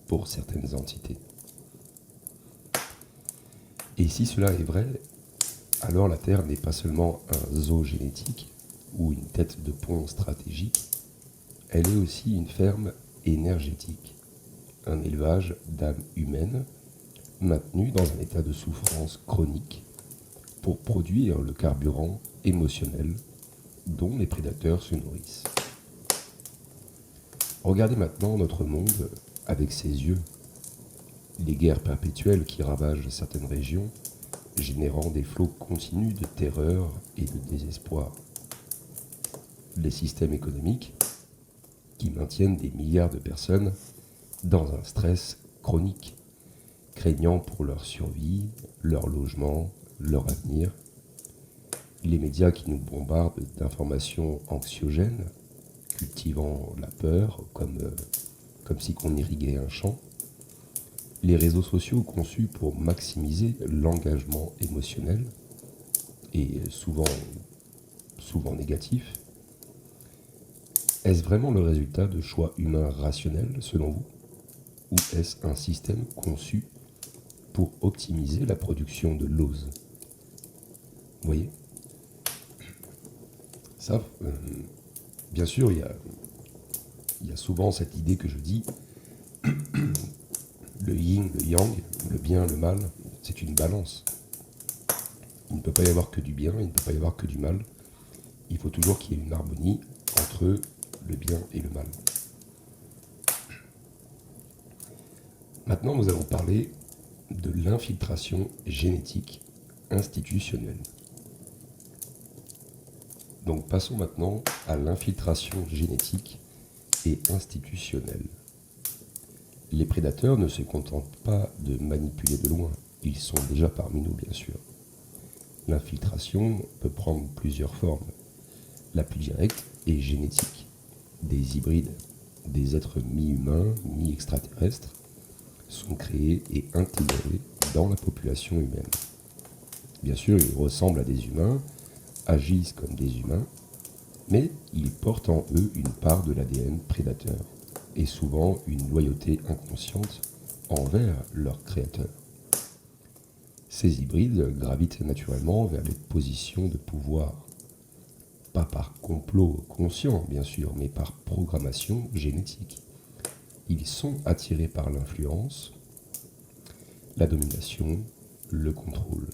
pour certaines entités. Et si cela est vrai, alors la Terre n'est pas seulement un zoo génétique ou une tête de pont stratégique, elle est aussi une ferme énergétique, un élevage d'âmes humaines maintenues dans un état de souffrance chronique pour produire le carburant émotionnel dont les prédateurs se nourrissent. Regardez maintenant notre monde avec ses yeux. Les guerres perpétuelles qui ravagent certaines régions, générant des flots continus de terreur et de désespoir. Les systèmes économiques qui maintiennent des milliards de personnes dans un stress chronique, craignant pour leur survie, leur logement, leur avenir. Les médias qui nous bombardent d'informations anxiogènes, cultivant la peur comme si on irriguait un champ. Les réseaux sociaux conçus pour maximiser l'engagement émotionnel, et souvent négatif. Est-ce vraiment le résultat de choix humains rationnels, selon vous? Ou est-ce un système conçu pour optimiser la production de l'ose? Vous voyez? Ça, bien sûr, il y a souvent cette idée que je dis, le yin, le yang, le bien, le mal, c'est une balance. Il ne peut pas y avoir que du bien, il ne peut pas y avoir que du mal. Il faut toujours qu'il y ait une harmonie entre le bien et le mal. Maintenant, nous allons parler de l'infiltration génétique institutionnelle. Donc passons maintenant à l'infiltration génétique et institutionnelle. Les prédateurs ne se contentent pas de manipuler de loin, ils sont déjà parmi nous bien sûr. L'infiltration peut prendre plusieurs formes. La plus directe est génétique. Des hybrides, des êtres mi-humains, mi-extraterrestres, sont créés et intégrés dans la population humaine. Bien sûr, ils ressemblent à des humains, agissent comme des humains, mais ils portent en eux une part de l'ADN prédateur et souvent une loyauté inconsciente envers leur créateur. Ces hybrides gravitent naturellement vers les positions de pouvoir, pas par complot conscient bien sûr, mais par programmation génétique. Ils sont attirés par l'influence, la domination, le contrôle.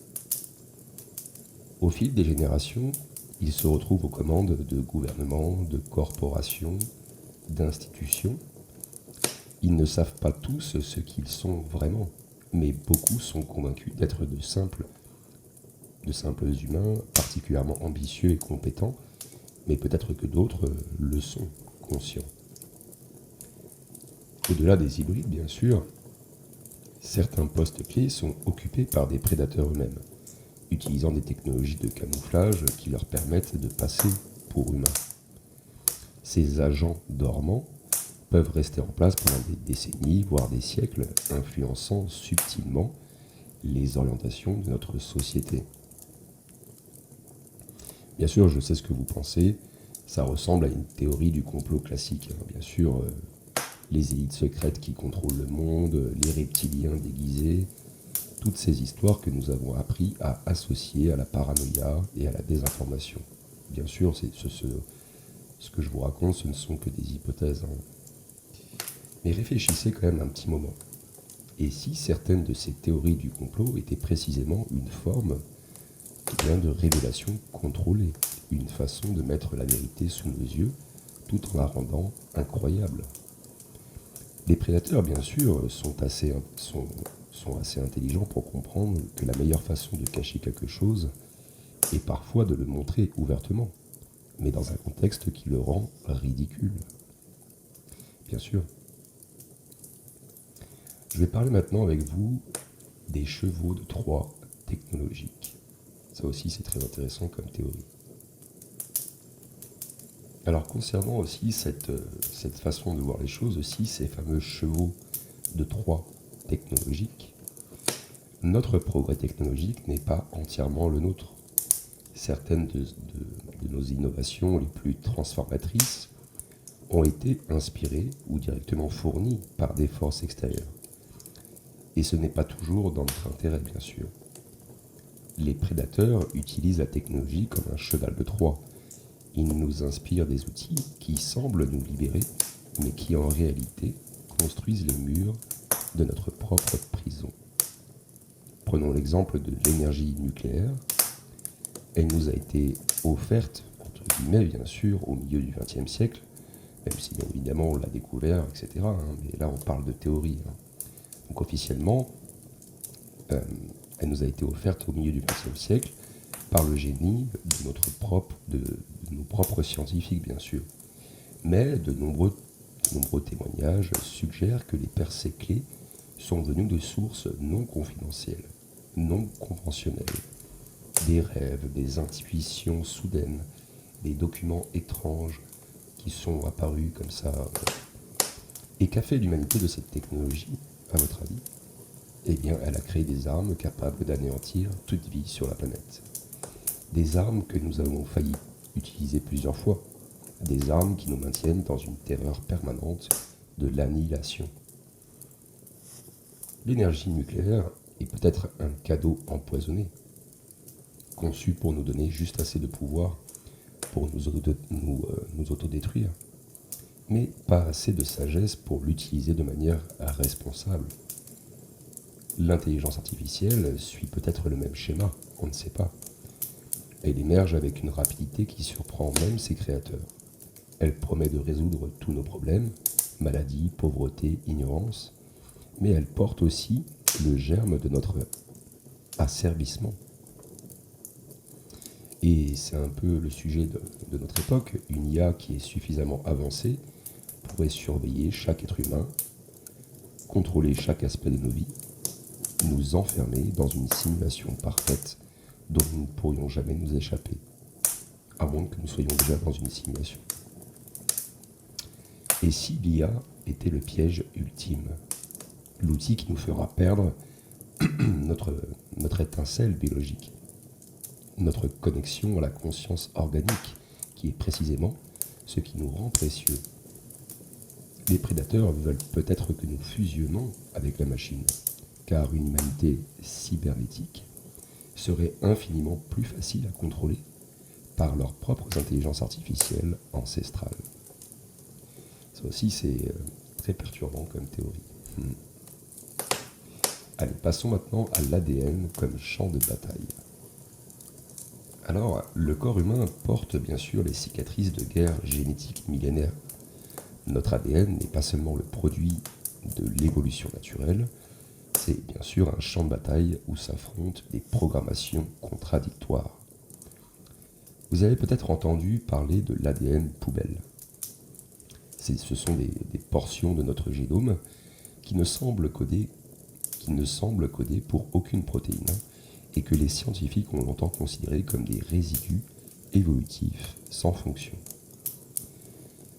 Au fil des générations, ils se retrouvent aux commandes de gouvernements, de corporations, d'institutions. Ils ne savent pas tous ce qu'ils sont vraiment, mais beaucoup sont convaincus d'être de simples humains, particulièrement ambitieux et compétents, mais peut-être que d'autres le sont, conscients. Au-delà des hybrides, bien sûr, certains postes clés sont occupés par des prédateurs eux-mêmes, utilisant des technologies de camouflage qui leur permettent de passer pour humains. Ces agents dormants peuvent rester en place pendant des décennies, voire des siècles, influençant subtilement les orientations de notre société. Bien sûr, je sais ce que vous pensez, ça ressemble à une théorie du complot classique. Bien sûr, les élites secrètes qui contrôlent le monde, les reptiliens déguisés, toutes ces histoires que nous avons appris à associer à la paranoïa et à la désinformation. Bien sûr, ce que je vous raconte, ce ne sont que des hypothèses. Mais réfléchissez quand même un petit moment. Et si certaines de ces théories du complot étaient précisément une forme de révélation contrôlée, une façon de mettre la vérité sous nos yeux, tout en la rendant incroyable. Les prédateurs, bien sûr, sont assez intelligents pour comprendre que la meilleure façon de cacher quelque chose est parfois de le montrer ouvertement, mais dans un contexte qui le rend ridicule. Bien sûr. Je vais parler maintenant avec vous des chevaux de Troie technologiques. Ça aussi, c'est très intéressant comme théorie. Alors, concernant aussi cette façon de voir les choses, aussi ces fameux chevaux de Troie technologiques, notre progrès technologique n'est pas entièrement le nôtre. Certaines de nos innovations les plus transformatrices ont été inspirées ou directement fournies par des forces extérieures. Et ce n'est pas toujours dans notre intérêt, bien sûr. Les prédateurs utilisent la technologie comme un cheval de Troie. Ils nous inspirent des outils qui semblent nous libérer, mais qui en réalité construisent les murs de notre propre prison. Prenons l'exemple de l'énergie nucléaire. Elle nous a été offerte, entre guillemets bien sûr, au milieu du XXe siècle, même si bien évidemment on l'a découvert, etc. Mais là on parle de théorie. Donc officiellement, elle nous a été offerte au milieu du XXe siècle par le génie de nos propres scientifiques, bien sûr. Mais de nombreux témoignages suggèrent que les percées clés sont venues de sources non confidentielles, non conventionnelles. Des rêves, des intuitions soudaines, des documents étranges qui sont apparus comme ça. Et qu'a fait l'humanité de cette technologie, à votre avis ? Eh bien, elle a créé des armes capables d'anéantir toute vie sur la planète. Des armes que nous avons failli utiliser plusieurs fois. Des armes qui nous maintiennent dans une terreur permanente de l'annihilation. L'énergie nucléaire est peut-être un cadeau empoisonné, conçu pour nous donner juste assez de pouvoir pour nous autodétruire, mais pas assez de sagesse pour l'utiliser de manière responsable. L'intelligence artificielle suit peut-être le même schéma, on ne sait pas. Elle émerge avec une rapidité qui surprend même ses créateurs. Elle promet de résoudre tous nos problèmes, maladies, pauvreté, ignorance, mais elle porte aussi le germe de notre asservissement. Et c'est un peu le sujet de notre époque. Une IA qui est suffisamment avancée pourrait surveiller chaque être humain, contrôler chaque aspect de nos vies, nous enfermer dans une simulation parfaite dont nous ne pourrions jamais nous échapper, à moins que nous soyons déjà dans une simulation. Et si l'IA était le piège ultime, l'outil qui nous fera perdre notre étincelle biologique, notre connexion à la conscience organique, qui est précisément ce qui nous rend précieux. Les prédateurs veulent peut-être que nous fusionnons avec la machine, car une humanité cybernétique serait infiniment plus facile à contrôler par leurs propres intelligences artificielles ancestrales. Ça aussi, c'est très perturbant comme théorie. Allez, passons maintenant à l'ADN comme champ de bataille. Alors, le corps humain porte bien sûr les cicatrices de guerres génétiques millénaires. Notre ADN n'est pas seulement le produit de l'évolution naturelle, c'est bien sûr un champ de bataille où s'affrontent des programmations contradictoires. Vous avez peut-être entendu parler de l'ADN poubelle. Ce sont des portions de notre génome qui ne semblent coder pour aucune protéine et que les scientifiques ont longtemps considéré comme des résidus évolutifs sans fonction.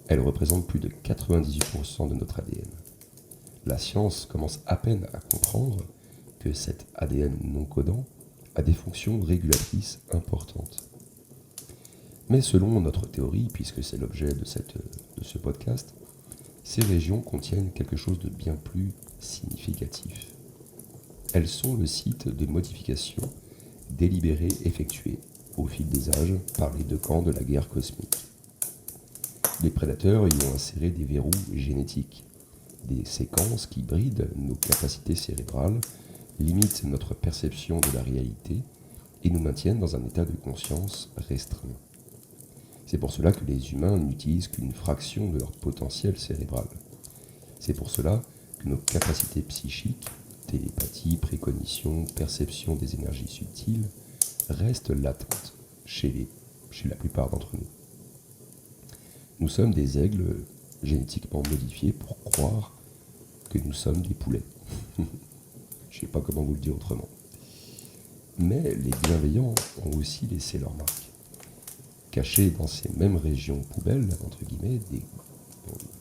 Elle représente plus de 98% de notre ADN. La science commence à peine à comprendre que cet ADN non codant a des fonctions régulatrices importantes. Mais selon notre théorie, puisque c'est l'objet de ce podcast, ces régions contiennent quelque chose de bien plus significatif. Elles sont le site de modifications délibérées effectuées au fil des âges par les deux camps de la guerre cosmique. Les prédateurs y ont inséré des verrous génétiques, des séquences qui brident nos capacités cérébrales, limitent notre perception de la réalité et nous maintiennent dans un état de conscience restreint. C'est pour cela que les humains n'utilisent qu'une fraction de leur potentiel cérébral. C'est pour cela que nos capacités psychiques, télépathie, précognition, perception des énergies subtiles, restent latentes chez la plupart d'entre nous. Nous sommes des aigles génétiquement modifiés pour croire que nous sommes des poulets. Je ne sais pas comment vous le dire autrement. Mais les bienveillants ont aussi laissé leur marque. Cachés dans ces mêmes régions poubelles, entre guillemets,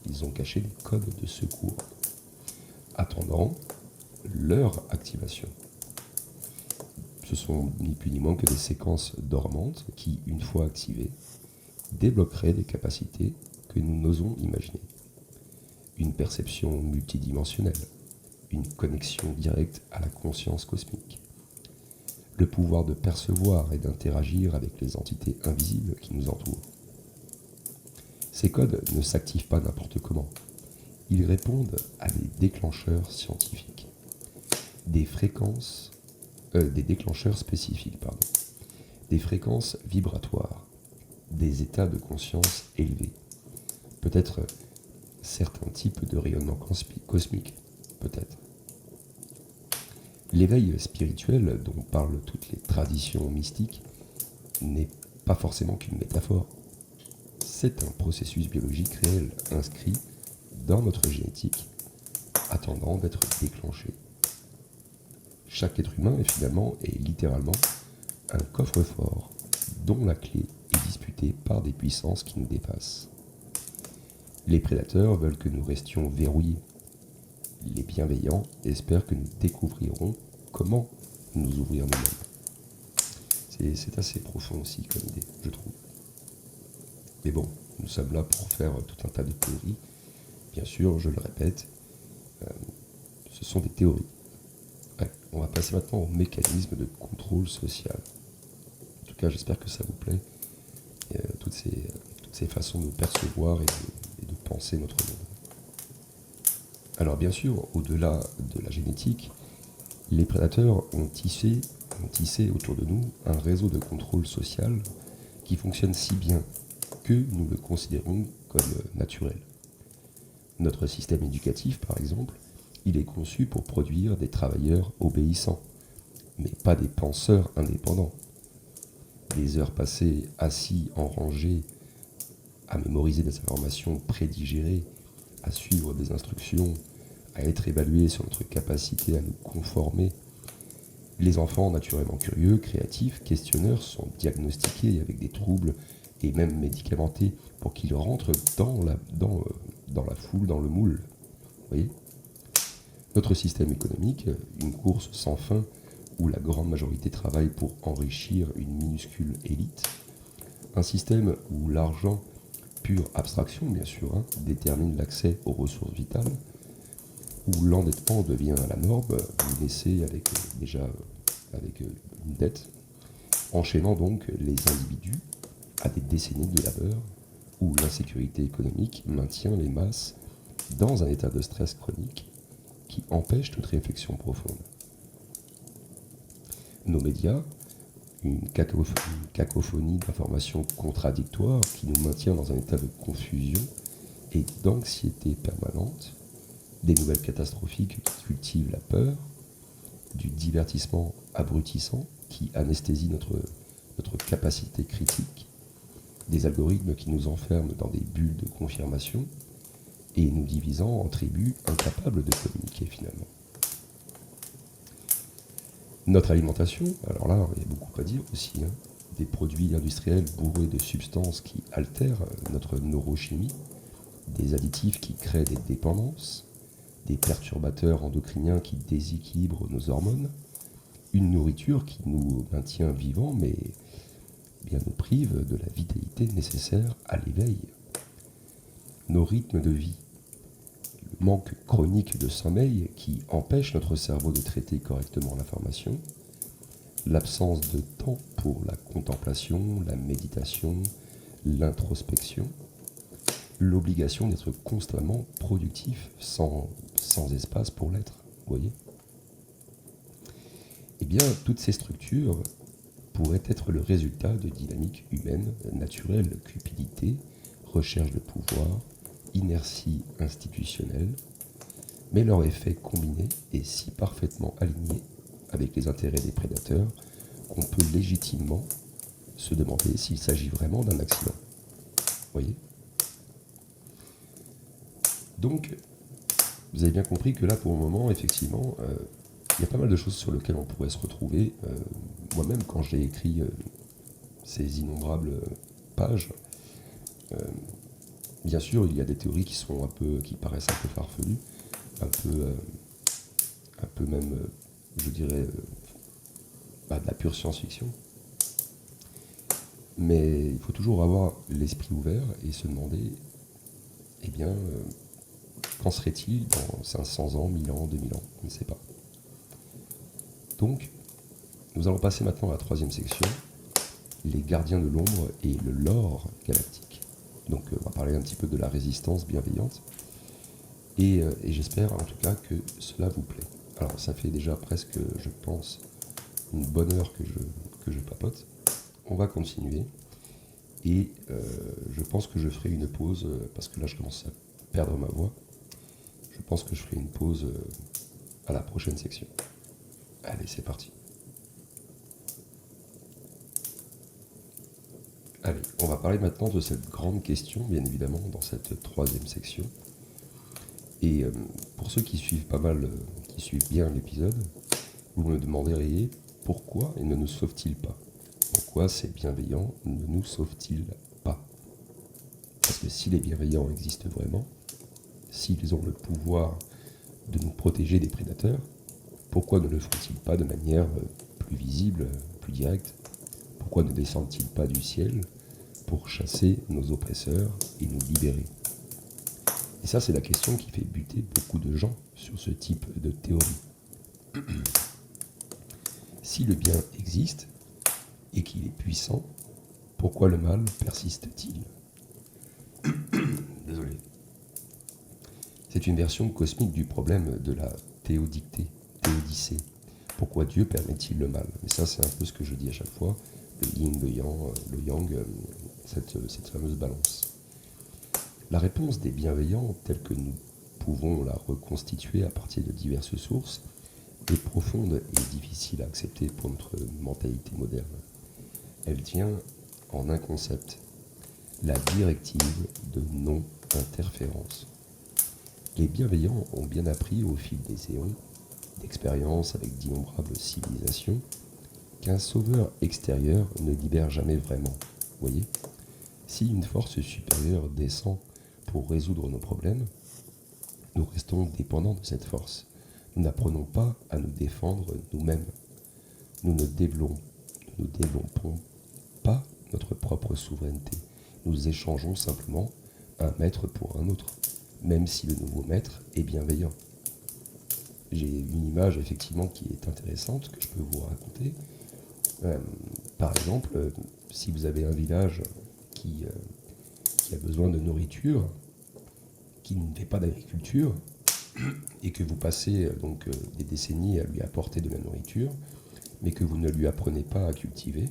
ils ont caché des codes de secours, attendant leur activation. Ce sont ni plus ni moins que des séquences dormantes qui, une fois activées, débloquerait des capacités que nous n'osons imaginer. Une perception multidimensionnelle, une connexion directe à la conscience cosmique, le pouvoir de percevoir et d'interagir avec les entités invisibles qui nous entourent. Ces codes ne s'activent pas n'importe comment. Ils répondent à des déclencheurs scientifiques, des déclencheurs spécifiques, des fréquences vibratoires, des états de conscience élevés, peut-être certains types de rayonnement cosmique, peut-être. L'éveil spirituel dont parlent toutes les traditions mystiques n'est pas forcément qu'une métaphore. C'est un processus biologique réel inscrit dans notre génétique, attendant d'être déclenché. Chaque être humain est littéralement un coffre-fort dont la clé est disputée par des puissances qui nous dépassent. Les prédateurs veulent que nous restions verrouillés. Les bienveillants espèrent que nous découvrirons comment nous ouvrir nous-mêmes. C'est assez profond aussi comme idée, je trouve. Mais bon, nous sommes là pour faire tout un tas de théories. Bien sûr, je le répète, ce sont des théories. Ouais, on va passer maintenant au mécanisme de contrôle social. En tout cas, j'espère que ça vous plaît. Toutes ces façons de percevoir et de penser notre monde. Alors bien sûr, au-delà de la génétique, les prédateurs ont tissé autour de nous un réseau de contrôle social qui fonctionne si bien que nous le considérons comme naturel. Notre système éducatif, par exemple, il est conçu pour produire des travailleurs obéissants, mais pas des penseurs indépendants. Des heures passées assis en rangée, à mémoriser des informations prédigérées, à suivre des instructions, à être évalués sur notre capacité à nous conformer. Les enfants naturellement curieux, créatifs, questionneurs sont diagnostiqués avec des troubles et même médicamentés pour qu'ils rentrent dans la foule, dans le moule. Vous voyez ? Notre système économique, une course sans fin où la grande majorité travaille pour enrichir une minuscule élite, un système où l'argent, pure abstraction bien sûr, détermine l'accès aux ressources vitales, où l'endettement devient la norme, vous naissez avec une dette, enchaînant donc les individus à des décennies de labeur, où l'insécurité économique maintient les masses dans un état de stress chronique qui empêche toute réflexion profonde. Nos médias, une cacophonie d'informations contradictoires qui nous maintient dans un état de confusion et d'anxiété permanente, des nouvelles catastrophiques qui cultivent la peur, du divertissement abrutissant qui anesthésie notre capacité critique, des algorithmes qui nous enferment dans des bulles de confirmation et nous divisant en tribus incapables de communiquer finalement. Notre alimentation, alors là, il y a beaucoup à dire aussi, des produits industriels bourrés de substances qui altèrent notre neurochimie des additifs qui créent des dépendances, des perturbateurs endocriniens qui déséquilibrent nos hormones, une nourriture qui nous maintient vivants mais bien nous prive de la vitalité nécessaire à l'éveil. Nos rythmes de vie, le manque chronique de sommeil qui empêche notre cerveau de traiter correctement l'information, l'absence de temps pour la contemplation, la méditation, l'introspection, l'obligation d'être constamment productif sans espace pour l'être, vous voyez ? Eh bien, toutes ces structures pourraient être le résultat de dynamiques humaines naturelles, cupidité, recherche de pouvoir, inertie institutionnelle, mais leur effet combiné est si parfaitement aligné avec les intérêts des prédateurs qu'on peut légitimement se demander s'il s'agit vraiment d'un accident. Vous voyez ? Donc, vous avez bien compris que là, pour le moment, effectivement, il y a pas mal de choses sur lesquelles on pourrait se retrouver. Moi-même, quand j'ai écrit ces innombrables pages, bien sûr, il y a des théories qui paraissent un peu farfelues, un peu même, je dirais, de la pure science-fiction. Mais il faut toujours avoir l'esprit ouvert et se demander, eh bien, qu'en serait-il dans 500 ans, 1000 ans, 2000 ans ? On ne sait pas. Donc, nous allons passer maintenant à la troisième section, les gardiens de l'ombre et le lore galactique. Donc, on va parler un petit peu de la résistance bienveillante. Et j'espère en tout cas que cela vous plaît. Alors, ça fait déjà presque, je pense, une bonne heure que je papote. On va continuer. Et je pense que je ferai une pause, parce que là, je commence à perdre ma voix. Je pense que je ferai une pause à la prochaine section. Allez, c'est parti. Allez, on va parler maintenant de cette grande question, bien évidemment, dans cette troisième section. Et pour ceux qui suivent pas mal, qui suivent bien l'épisode, vous me demanderiez pourquoi il ne nous sauve-t-il pas ? Pourquoi ces bienveillants ne nous sauvent-ils pas ? Parce que si les bienveillants existent vraiment, s'ils ont le pouvoir de nous protéger des prédateurs, pourquoi ne le font-ils pas de manière plus visible, plus directe ? Pourquoi ne descendent-ils pas du ciel pour chasser nos oppresseurs et nous libérer ? Et ça, c'est la question qui fait buter beaucoup de gens sur ce type de théorie. Si le bien existe et qu'il est puissant, pourquoi le mal persiste-t-il ? Désolé. C'est une version cosmique du problème de la théodicée. Pourquoi Dieu permet-il le mal ? Mais ça, c'est un peu ce que je dis à chaque fois, le yin, le yang, cette fameuse balance. La réponse des bienveillants, telle que nous pouvons la reconstituer à partir de diverses sources, est profonde et difficile à accepter pour notre mentalité moderne. Elle tient en un concept, la directive de non-interférence. Les bienveillants ont bien appris au fil des éons, d'expériences avec d'innombrables civilisations, qu'un sauveur extérieur ne libère jamais vraiment. Vous voyez ? Si une force supérieure descend pour résoudre nos problèmes, nous restons dépendants de cette force. Nous n'apprenons pas à nous défendre nous-mêmes. Nous ne développons pas notre propre souveraineté. Nous échangeons simplement un maître pour un autre, même si le nouveau maître est bienveillant. J'ai une image effectivement qui est intéressante que je peux vous raconter. Par exemple, si vous avez un village qui a besoin de nourriture, qui ne fait pas d'agriculture, et que vous passez donc des décennies à lui apporter de la nourriture, mais que vous ne lui apprenez pas à cultiver,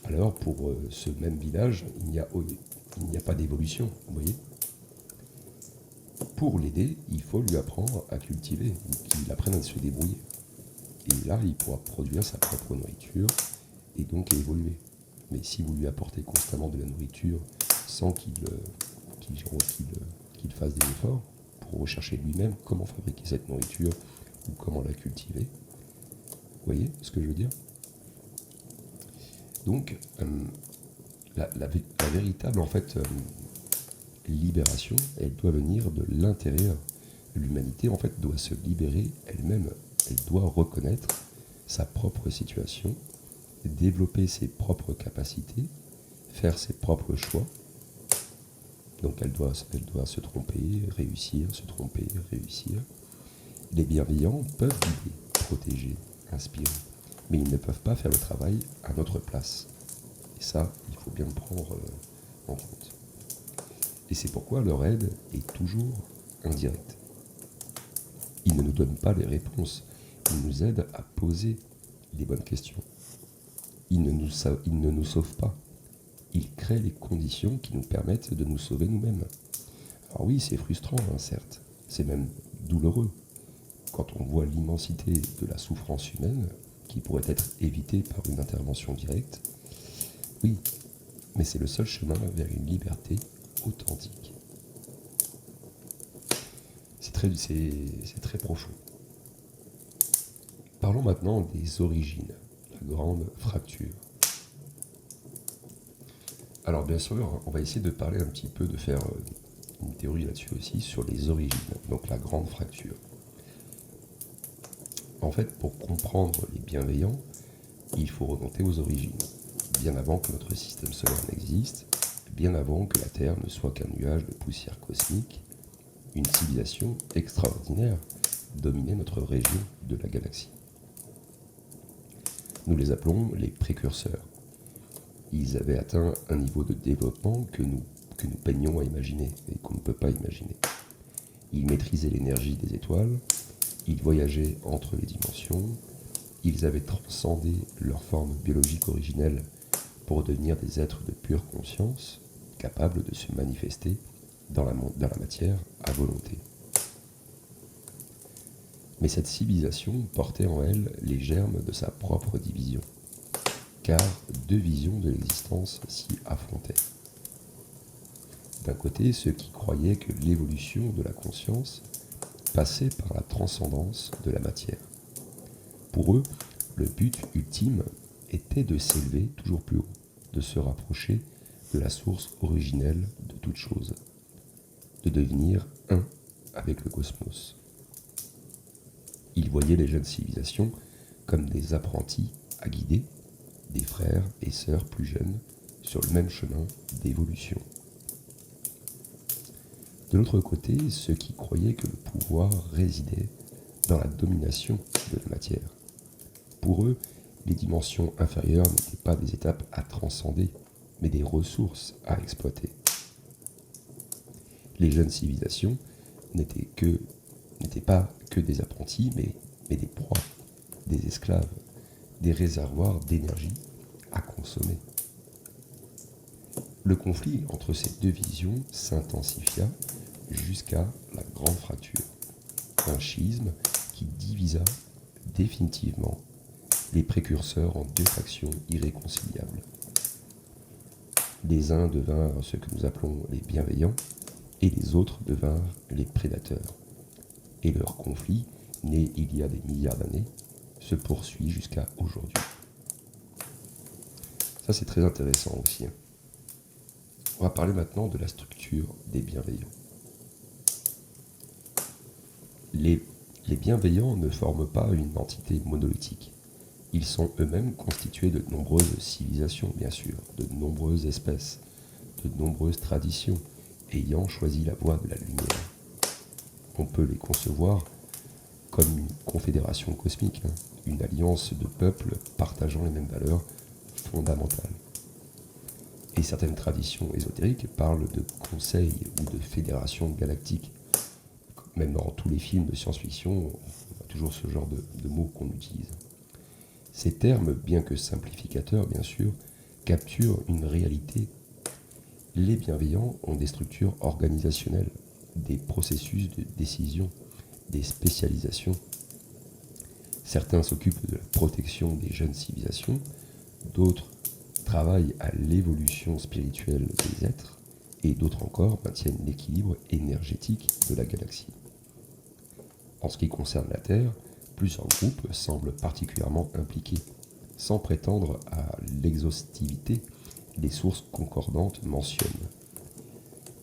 alors pour ce même village, il n'y a pas d'évolution, vous voyez ? Pour l'aider, il faut lui apprendre à cultiver, qu'il apprenne à se débrouiller. Et là, il pourra produire sa propre nourriture et donc évoluer. Mais si vous lui apportez constamment de la nourriture sans qu'il fasse des efforts pour rechercher lui-même comment fabriquer cette nourriture ou comment la cultiver, vous voyez ce que je veux dire ? Donc, la véritable, en fait, libération, elle doit venir de l'intérieur. L'humanité, en fait, doit se libérer elle-même. Elle doit reconnaître sa propre situation, développer ses propres capacités, faire ses propres choix. Donc elle doit se tromper, réussir, se tromper, réussir. Les bienveillants peuvent guider, protéger, inspirer, mais ils ne peuvent pas faire le travail à notre place. Et ça, il faut bien le prendre en compte. Et c'est pourquoi leur aide est toujours indirecte. Ils ne nous donnent pas les réponses, ils nous aident à poser les bonnes questions. Ils ne nous sauvent pas. Ils créent les conditions qui nous permettent de nous sauver nous-mêmes. Alors oui, c'est frustrant, certes. C'est même douloureux. Quand on voit l'immensité de la souffrance humaine, qui pourrait être évitée par une intervention directe, oui, mais c'est le seul chemin vers une liberté authentique. C'est très profond. Parlons maintenant des origines, la grande fracture. Alors bien sûr, on va essayer de parler un petit peu, de faire une théorie là-dessus aussi, sur les origines, donc la grande fracture. En fait, pour comprendre les bienveillants, il faut remonter aux origines, bien avant que notre système solaire n'existe, bien avant que la Terre ne soit qu'un nuage de poussière cosmique, une civilisation extraordinaire dominait notre région de la galaxie. Nous les appelons les précurseurs. Ils avaient atteint un niveau de développement que nous peignons à imaginer et qu'on ne peut pas imaginer. Ils maîtrisaient l'énergie des étoiles, ils voyageaient entre les dimensions, ils avaient transcendé leur forme biologique originelle pour devenir des êtres de pure conscience, capables de se manifester dans la matière à volonté. Mais cette civilisation portait en elle les germes de sa propre division, car deux visions de l'existence s'y affrontaient. D'un côté, ceux qui croyaient que l'évolution de la conscience passait par la transcendance de la matière. Pour eux, le but ultime était de s'élever toujours plus haut, de se rapprocher de la source originelle de toute chose, de devenir un avec le cosmos. Ils voyaient les jeunes civilisations comme des apprentis à guider, des frères et sœurs plus jeunes sur le même chemin d'évolution. De l'autre côté, ceux qui croyaient que le pouvoir résidait dans la domination de la matière. Pour eux, les dimensions inférieures n'étaient pas des étapes à transcender, mais des ressources à exploiter. Les jeunes civilisations n'étaient pas que des apprentis, mais des proies, des esclaves, des réservoirs d'énergie à consommer. Le conflit entre ces deux visions s'intensifia jusqu'à la grande fracture, un schisme qui divisa définitivement les précurseurs en deux factions irréconciliables. Les uns devinrent ce que nous appelons les bienveillants, et les autres devinrent les prédateurs. Et leur conflit, né il y a des milliards d'années, se poursuit jusqu'à aujourd'hui. Ça, c'est très intéressant aussi. On va parler maintenant de la structure des bienveillants. Les bienveillants ne forment pas une entité monolithique. Ils sont eux-mêmes constitués de nombreuses civilisations, bien sûr, de nombreuses espèces, de nombreuses traditions, ayant choisi la voie de la lumière. On peut les concevoir comme une confédération cosmique, une alliance de peuples partageant les mêmes valeurs fondamentales. Et certaines traditions ésotériques parlent de conseils ou de fédérations galactiques. Même dans tous les films de science-fiction, on a toujours ce genre de mots qu'on utilise. Ces termes, bien que simplificateurs bien sûr, capturent une réalité. Les bienveillants ont des structures organisationnelles, des processus de décision, des spécialisations. Certains s'occupent de la protection des jeunes civilisations, d'autres travaillent à l'évolution spirituelle des êtres, et d'autres encore maintiennent l'équilibre énergétique de la galaxie. En ce qui concerne la Terre, plusieurs groupes semblent particulièrement impliqués. Sans prétendre à l'exhaustivité, les sources concordantes mentionnent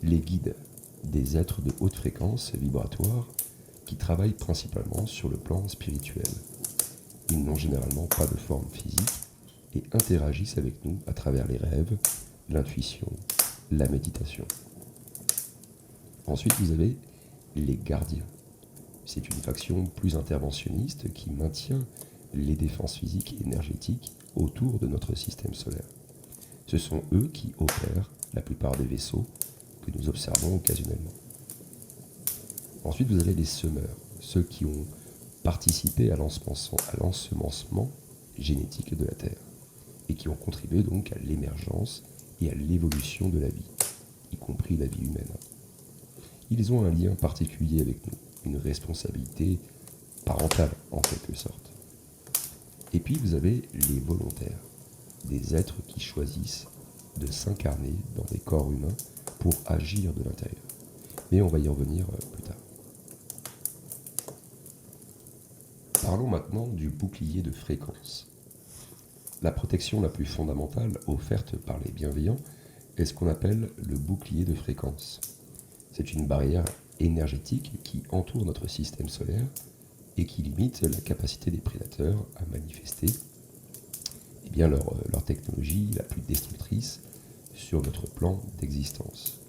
Les guides, des êtres de haute fréquence vibratoire qui travaillent principalement sur le plan spirituel. Ils n'ont généralement pas de forme physique et interagissent avec nous à travers les rêves, l'intuition, la méditation. Ensuite, vous avez les gardiens. C'est une faction plus interventionniste qui maintient les défenses physiques et énergétiques autour de notre système solaire. Ce sont eux qui opèrent la plupart des vaisseaux que nous observons occasionnellement. Ensuite, vous avez les semeurs, ceux qui ont participé à l'ensemencement génétique de la Terre et qui ont contribué donc à l'émergence et à l'évolution de la vie, y compris la vie humaine. Ils ont un lien particulier avec nous, une responsabilité parentale en quelque sorte. Et puis vous avez les volontaires, des êtres qui choisissent de s'incarner dans des corps humains pour agir de l'intérieur. Mais on va y revenir plus tard. Parlons maintenant du bouclier de fréquence. La protection la plus fondamentale offerte par les bienveillants est ce qu'on appelle le bouclier de fréquence. C'est une barrière énergétique qui entoure notre système solaire et qui limite la capacité des prédateurs à manifester leur technologie la plus destructrice sur notre plan d'existence.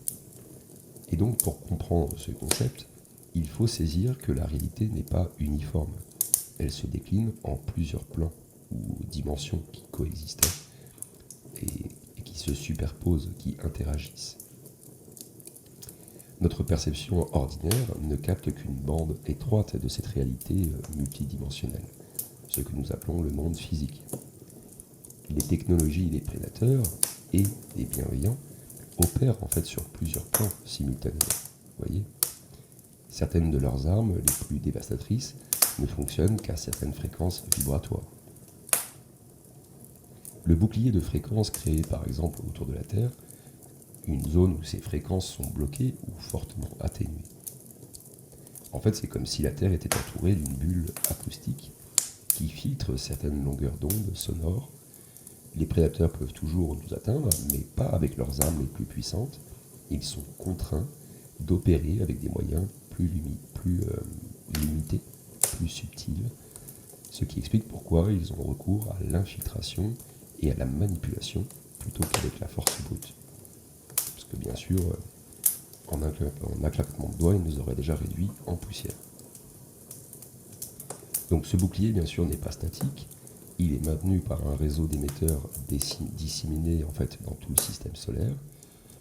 Et donc pour comprendre ce concept, il faut saisir que la réalité n'est pas uniforme. Elle se décline en plusieurs plans ou dimensions qui coexistent et qui se superposent, qui interagissent. Notre perception ordinaire ne capte qu'une bande étroite de cette réalité multidimensionnelle, ce que nous appelons le monde physique. Les technologies des prédateurs et des bienveillants opèrent en fait sur plusieurs plans simultanément. Voyez, certaines de leurs armes les plus dévastatrices ne fonctionnent qu'à certaines fréquences vibratoires. Le bouclier de fréquences créé par exemple autour de la Terre, une zone où ces fréquences sont bloquées ou fortement atténuées. En fait, c'est comme si la Terre était entourée d'une bulle acoustique qui filtre certaines longueurs d'onde sonores. Les prédateurs peuvent toujours nous atteindre, mais pas avec leurs armes les plus puissantes. Ils sont contraints d'opérer avec des moyens plus limités, plus subtils, ce qui explique pourquoi ils ont recours à l'infiltration et à la manipulation plutôt qu'avec la force brute. Parce que bien sûr, en un claquement de doigts, ils nous auraient déjà réduits en poussière. Donc ce bouclier, bien sûr, n'est pas statique. Il est maintenu par un réseau d'émetteurs disséminés en fait dans tout le système solaire,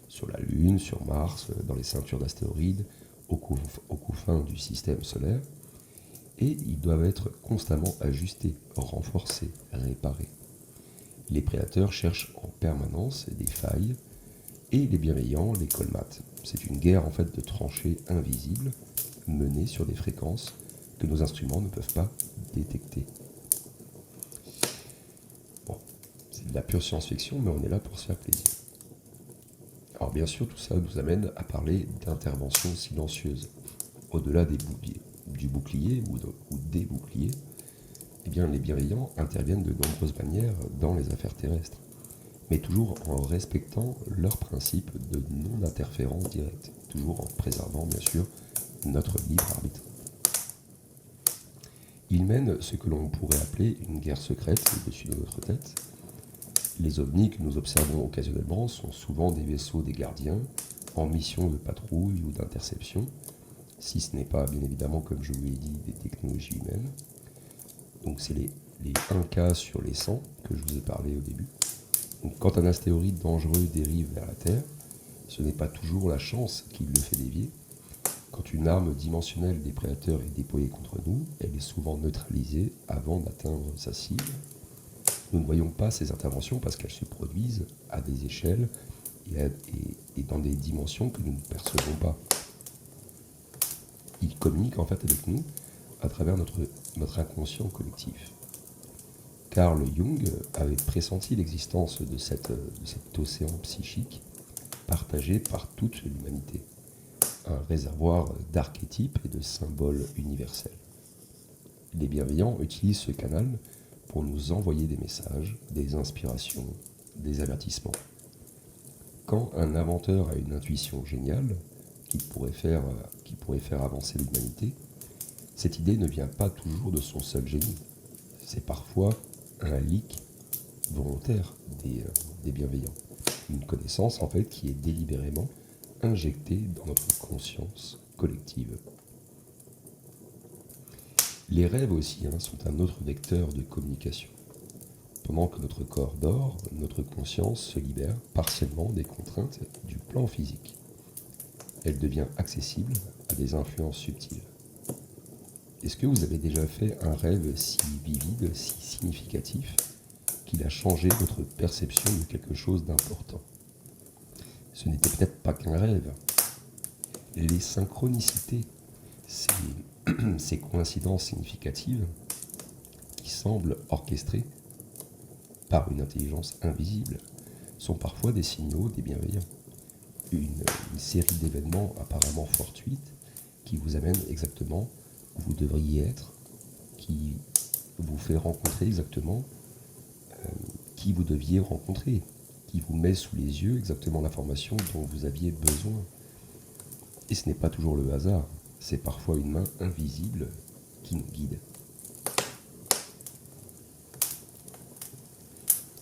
sur la Lune, sur Mars, dans les ceintures d'astéroïdes, aux confins du système solaire. Et ils doivent être constamment ajustés, renforcés, réparés. Les prédateurs cherchent en permanence des failles et les bienveillants les colmatent. C'est une guerre en fait de tranchées invisibles menée sur des fréquences que nos instruments ne peuvent pas détecter. Bon, c'est de la pure science-fiction, mais on est là pour se faire plaisir. Alors bien sûr, tout ça nous amène à parler d'intervention silencieuse. Au-delà du bouclier ou des boucliers, eh bien, les bienveillants interviennent de nombreuses manières dans les affaires terrestres, mais toujours en respectant leur principe de non-interférence directe, toujours en préservant bien sûr notre libre arbitre. Ils mènent ce que l'on pourrait appeler une guerre secrète au-dessus de notre tête. Les ovnis que nous observons occasionnellement sont souvent des vaisseaux des gardiens en mission de patrouille ou d'interception, si ce n'est pas bien évidemment, comme je vous l'ai dit, des technologies humaines. Donc c'est les 1K sur les 100 que je vous ai parlé au début. Donc, quand un astéroïde dangereux dérive vers la Terre, ce n'est pas toujours la chance qui le fait dévier. Quand une arme dimensionnelle des prédateurs est déployée contre nous, elle est souvent neutralisée avant d'atteindre sa cible. Nous ne voyons pas ces interventions parce qu'elles se produisent à des échelles et dans des dimensions que nous ne percevons pas. Ils communiquent en fait avec nous à travers notre inconscient collectif. Carl Jung avait pressenti l'existence de cet océan psychique partagé par toute l'humanité, un réservoir d'archétypes et de symboles universels. Les bienveillants utilisent ce canal pour nous envoyer des messages, des inspirations, des avertissements. quand un inventeur a une intuition géniale qui pourrait faire avancer l'humanité, cette idée ne vient pas toujours de son seul génie. C'est parfois un leak volontaire des bienveillants. Une connaissance en fait qui est délibérément injectée dans notre conscience collective. Les rêves aussi sont un autre vecteur de communication. Pendant que notre corps dort, notre conscience se libère partiellement des contraintes du plan physique. Elle devient accessible à des influences subtiles. Est-ce que vous avez déjà fait un rêve si vivide, si significatif, qu'il a changé votre perception de quelque chose d'important? Ce n'était peut-être pas qu'un rêve. Les synchronicités, ces coïncidences significatives qui semblent orchestrées par une intelligence invisible, sont parfois des signaux des bienveillants. Une série d'événements apparemment fortuites qui vous amènent exactement où vous devriez être, qui vous fait rencontrer exactement qui vous deviez rencontrer, qui vous met sous les yeux exactement l'information dont vous aviez besoin. Et ce n'est pas toujours le hasard, c'est parfois une main invisible qui nous guide.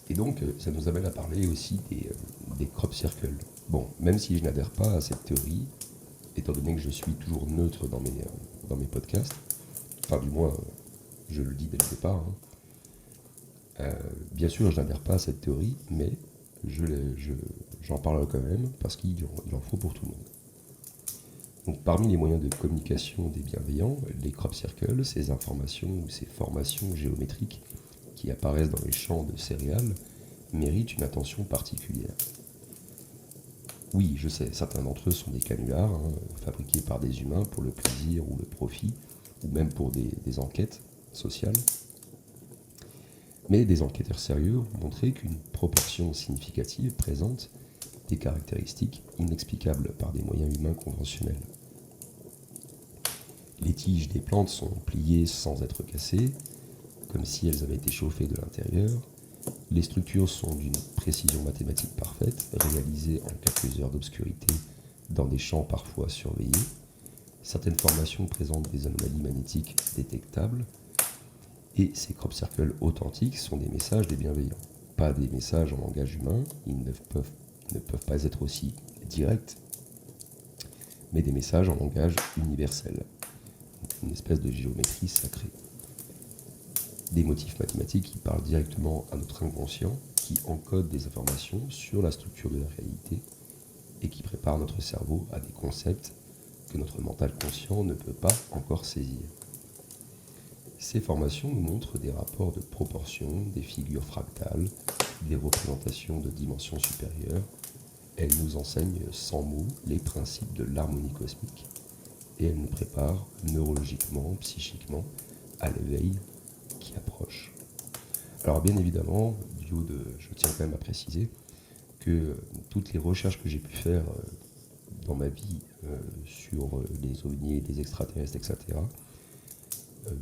Et donc, ça nous amène à parler aussi des crop circles. Bon, même si je n'adhère pas à cette théorie, étant donné que je suis toujours neutre dans mes podcasts, enfin du moins, je le dis dès le départ, bien sûr, je n'adhère pas à cette théorie, mais j'en parle quand même parce qu'il en faut pour tout le monde. Donc, parmi les moyens de communication des bienveillants, les crop circles, ces informations ou ces formations géométriques qui apparaissent dans les champs de céréales, méritent une attention particulière. Oui, je sais, certains d'entre eux sont des canulars, fabriqués par des humains pour le plaisir ou le profit, ou même pour des enquêtes sociales. Mais des enquêteurs sérieux ont montré qu'une proportion significative présente des caractéristiques inexplicables par des moyens humains conventionnels. Les tiges des plantes sont pliées sans être cassées, comme si elles avaient été chauffées de l'intérieur. Les structures sont d'une précision mathématique parfaite, réalisées en quelques heures d'obscurité dans des champs parfois surveillés. Certaines formations présentent des anomalies magnétiques détectables. Et ces crop circles authentiques sont des messages des bienveillants. Pas des messages en langage humain, ils ne peuvent pas être aussi directs, mais des messages en langage universel. Une espèce de géométrie sacrée. Des motifs mathématiques qui parlent directement à notre inconscient, qui encodent des informations sur la structure de la réalité et qui préparent notre cerveau à des concepts que notre mental conscient ne peut pas encore saisir. Ces formations nous montrent des rapports de proportions, des figures fractales, des représentations de dimensions supérieures. Elles nous enseignent sans mots les principes de l'harmonie cosmique et elles nous préparent neurologiquement, psychiquement à l'éveil qui approche. Alors bien évidemment, je tiens quand même à préciser que toutes les recherches que j'ai pu faire dans ma vie sur les ovnis, les extraterrestres, etc.,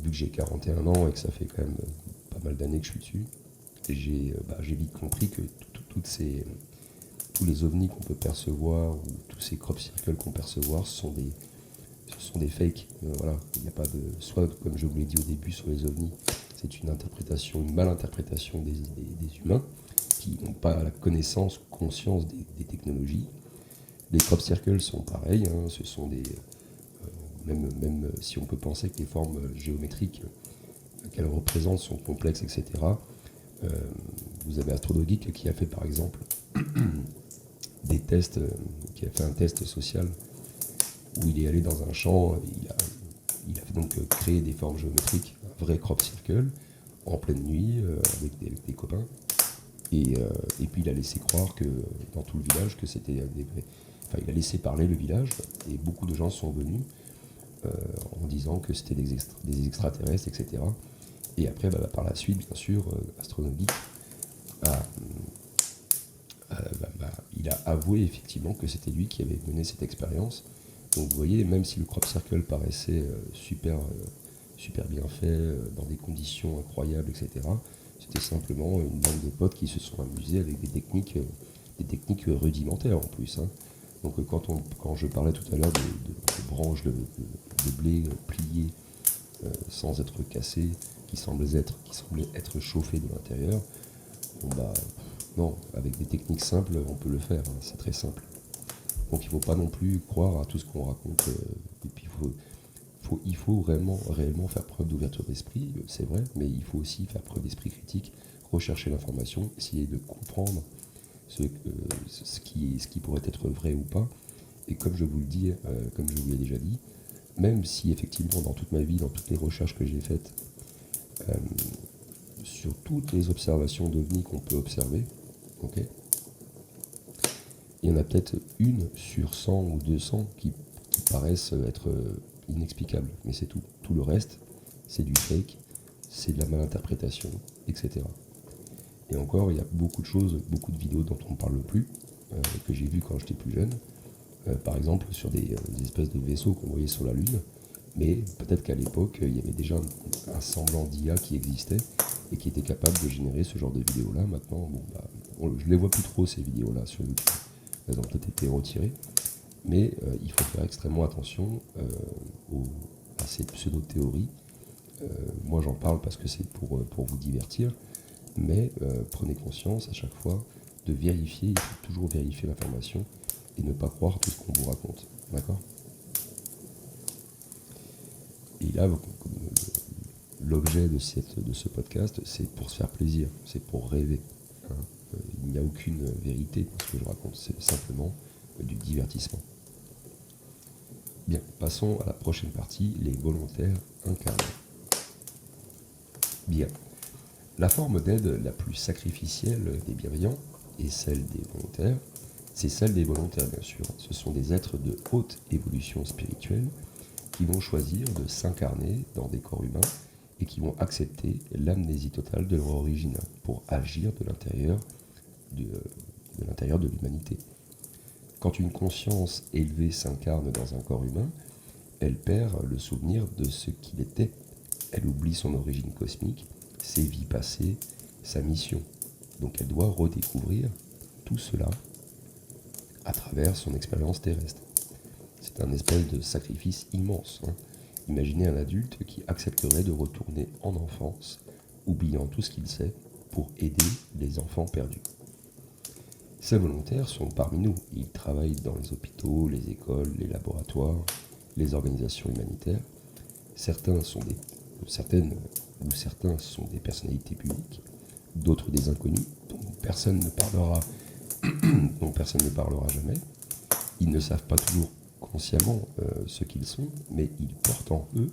vu que j'ai 41 ans et que ça fait quand même pas mal d'années que je suis dessus, j'ai vite compris que tous les ovnis qu'on peut percevoir ou tous ces crop circles qu'on peut percevoir ce sont des fakes. Voilà, il n'y a pas de... Soit, comme je vous l'ai dit au début sur les ovnis, c'est une malinterprétation des humains qui n'ont pas la connaissance, conscience des technologies. Les crop circles sont pareils, ce sont des... Même si on peut penser que les formes géométriques qu'elles représentent sont complexes, etc. Vous avez AstronoGeek qui a fait par exemple des tests, qui a fait un test social où il est allé dans un champ, il a donc créé des formes géométriques, un vrai crop circle, en pleine nuit, avec des copains. Et puis il a laissé croire que dans tout le village, que c'était des vrais... Enfin, il a laissé parler le village, et beaucoup de gens sont venus en disant que c'était des extraterrestres, etc. Et après, par la suite, bien sûr, AstronoGeek il a avoué effectivement que c'était lui qui avait mené cette expérience. Donc vous voyez, même si le crop circle paraissait super bien fait, dans des conditions incroyables, etc., c'était simplement une bande de potes qui se sont amusés avec des techniques des techniques rudimentaires en plus. Hein. Donc quand je parlais tout à l'heure de branches de blé pliées sans être cassées, qui semblaient être chauffées de l'intérieur, bon bah non, avec des techniques simples, on peut le faire, hein, c'est très simple. Donc il ne faut pas non plus croire à tout ce qu'on raconte. Et puis il faut réellement faire preuve d'ouverture d'esprit, c'est vrai, mais il faut aussi faire preuve d'esprit critique, rechercher l'information, essayer de comprendre ce qui pourrait être vrai ou pas. Et comme je vous le dis, comme je vous l'ai déjà dit, même si effectivement dans toute ma vie, dans toutes les recherches que j'ai faites, sur toutes les observations d'OVNI qu'on peut observer, ok, il y en a peut-être une sur 100 ou 200 qui paraissent être inexplicables, mais c'est tout. Tout le reste, c'est du fake, c'est de la malinterprétation, etc. Et encore, il y a beaucoup de choses, beaucoup de vidéos dont on ne parle plus, que j'ai vues quand j'étais plus jeune, par exemple sur des espèces de vaisseaux qu'on voyait sur la Lune, mais peut-être qu'à l'époque, il y avait déjà un semblant d'IA qui existait et qui était capable de générer ce genre de vidéos-là. Maintenant, je ne les vois plus trop, ces vidéos-là, sur YouTube. Elles ont peut-être été retirées, mais il faut faire extrêmement attention à ces pseudo-théories. Moi, j'en parle parce que c'est pour vous divertir, mais prenez conscience à chaque fois de vérifier, il faut toujours vérifier l'information et ne pas croire tout ce qu'on vous raconte. D'accord ? Et là, l'objet de ce podcast, c'est pour se faire plaisir, c'est pour rêver. Hein. Il n'y a aucune vérité dans ce que je raconte, c'est simplement du divertissement. Bien, passons à la prochaine partie, les volontaires incarnés. Bien, la forme d'aide la plus sacrificielle des bienveillants est celle des volontaires. C'est celle des volontaires, bien sûr. Ce sont des êtres de haute évolution spirituelle qui vont choisir de s'incarner dans des corps humains et qui vont accepter l'amnésie totale de leur origine pour agir de l'intérieur de l'humanité. Quand une conscience élevée s'incarne dans un corps humain, elle perd le souvenir de ce qu'il était. Elle oublie son origine cosmique, ses vies passées, sa mission. Donc elle doit redécouvrir tout cela à travers son expérience terrestre. C'est un espèce de sacrifice immense. Hein. Imaginez un adulte qui accepterait de retourner en enfance, oubliant tout ce qu'il sait, pour aider les enfants perdus. Ces volontaires sont parmi nous. Ils travaillent dans les hôpitaux, les écoles, les laboratoires, les organisations humanitaires. Certaines ou certains sont des personnalités publiques, d'autres des inconnus dont personne ne parlera jamais. Ils ne savent pas toujours consciemment ce qu'ils sont, mais ils portent en eux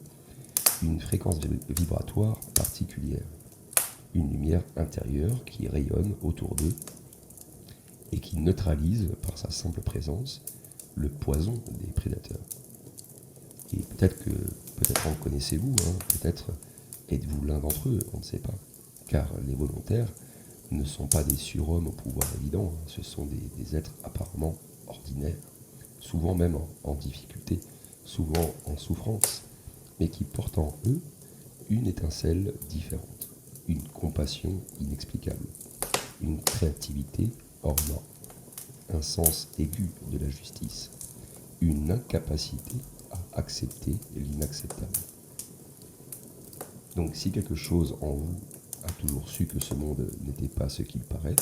une fréquence vibratoire particulière, une lumière intérieure qui rayonne autour d'eux et qui neutralise par sa simple présence le poison des prédateurs. Et peut-être en connaissez-vous, hein, peut-être êtes-vous l'un d'entre eux, on ne sait pas. Car les volontaires ne sont pas des surhommes au pouvoir évident, hein, ce sont des êtres apparemment ordinaires, souvent même en difficulté, souvent en souffrance, mais qui portent en eux une étincelle différente, une compassion inexplicable, une créativité hors norme, un sens aigu de la justice, une incapacité à accepter l'inacceptable. Donc si quelque chose en vous a toujours su que ce monde n'était pas ce qu'il paraît,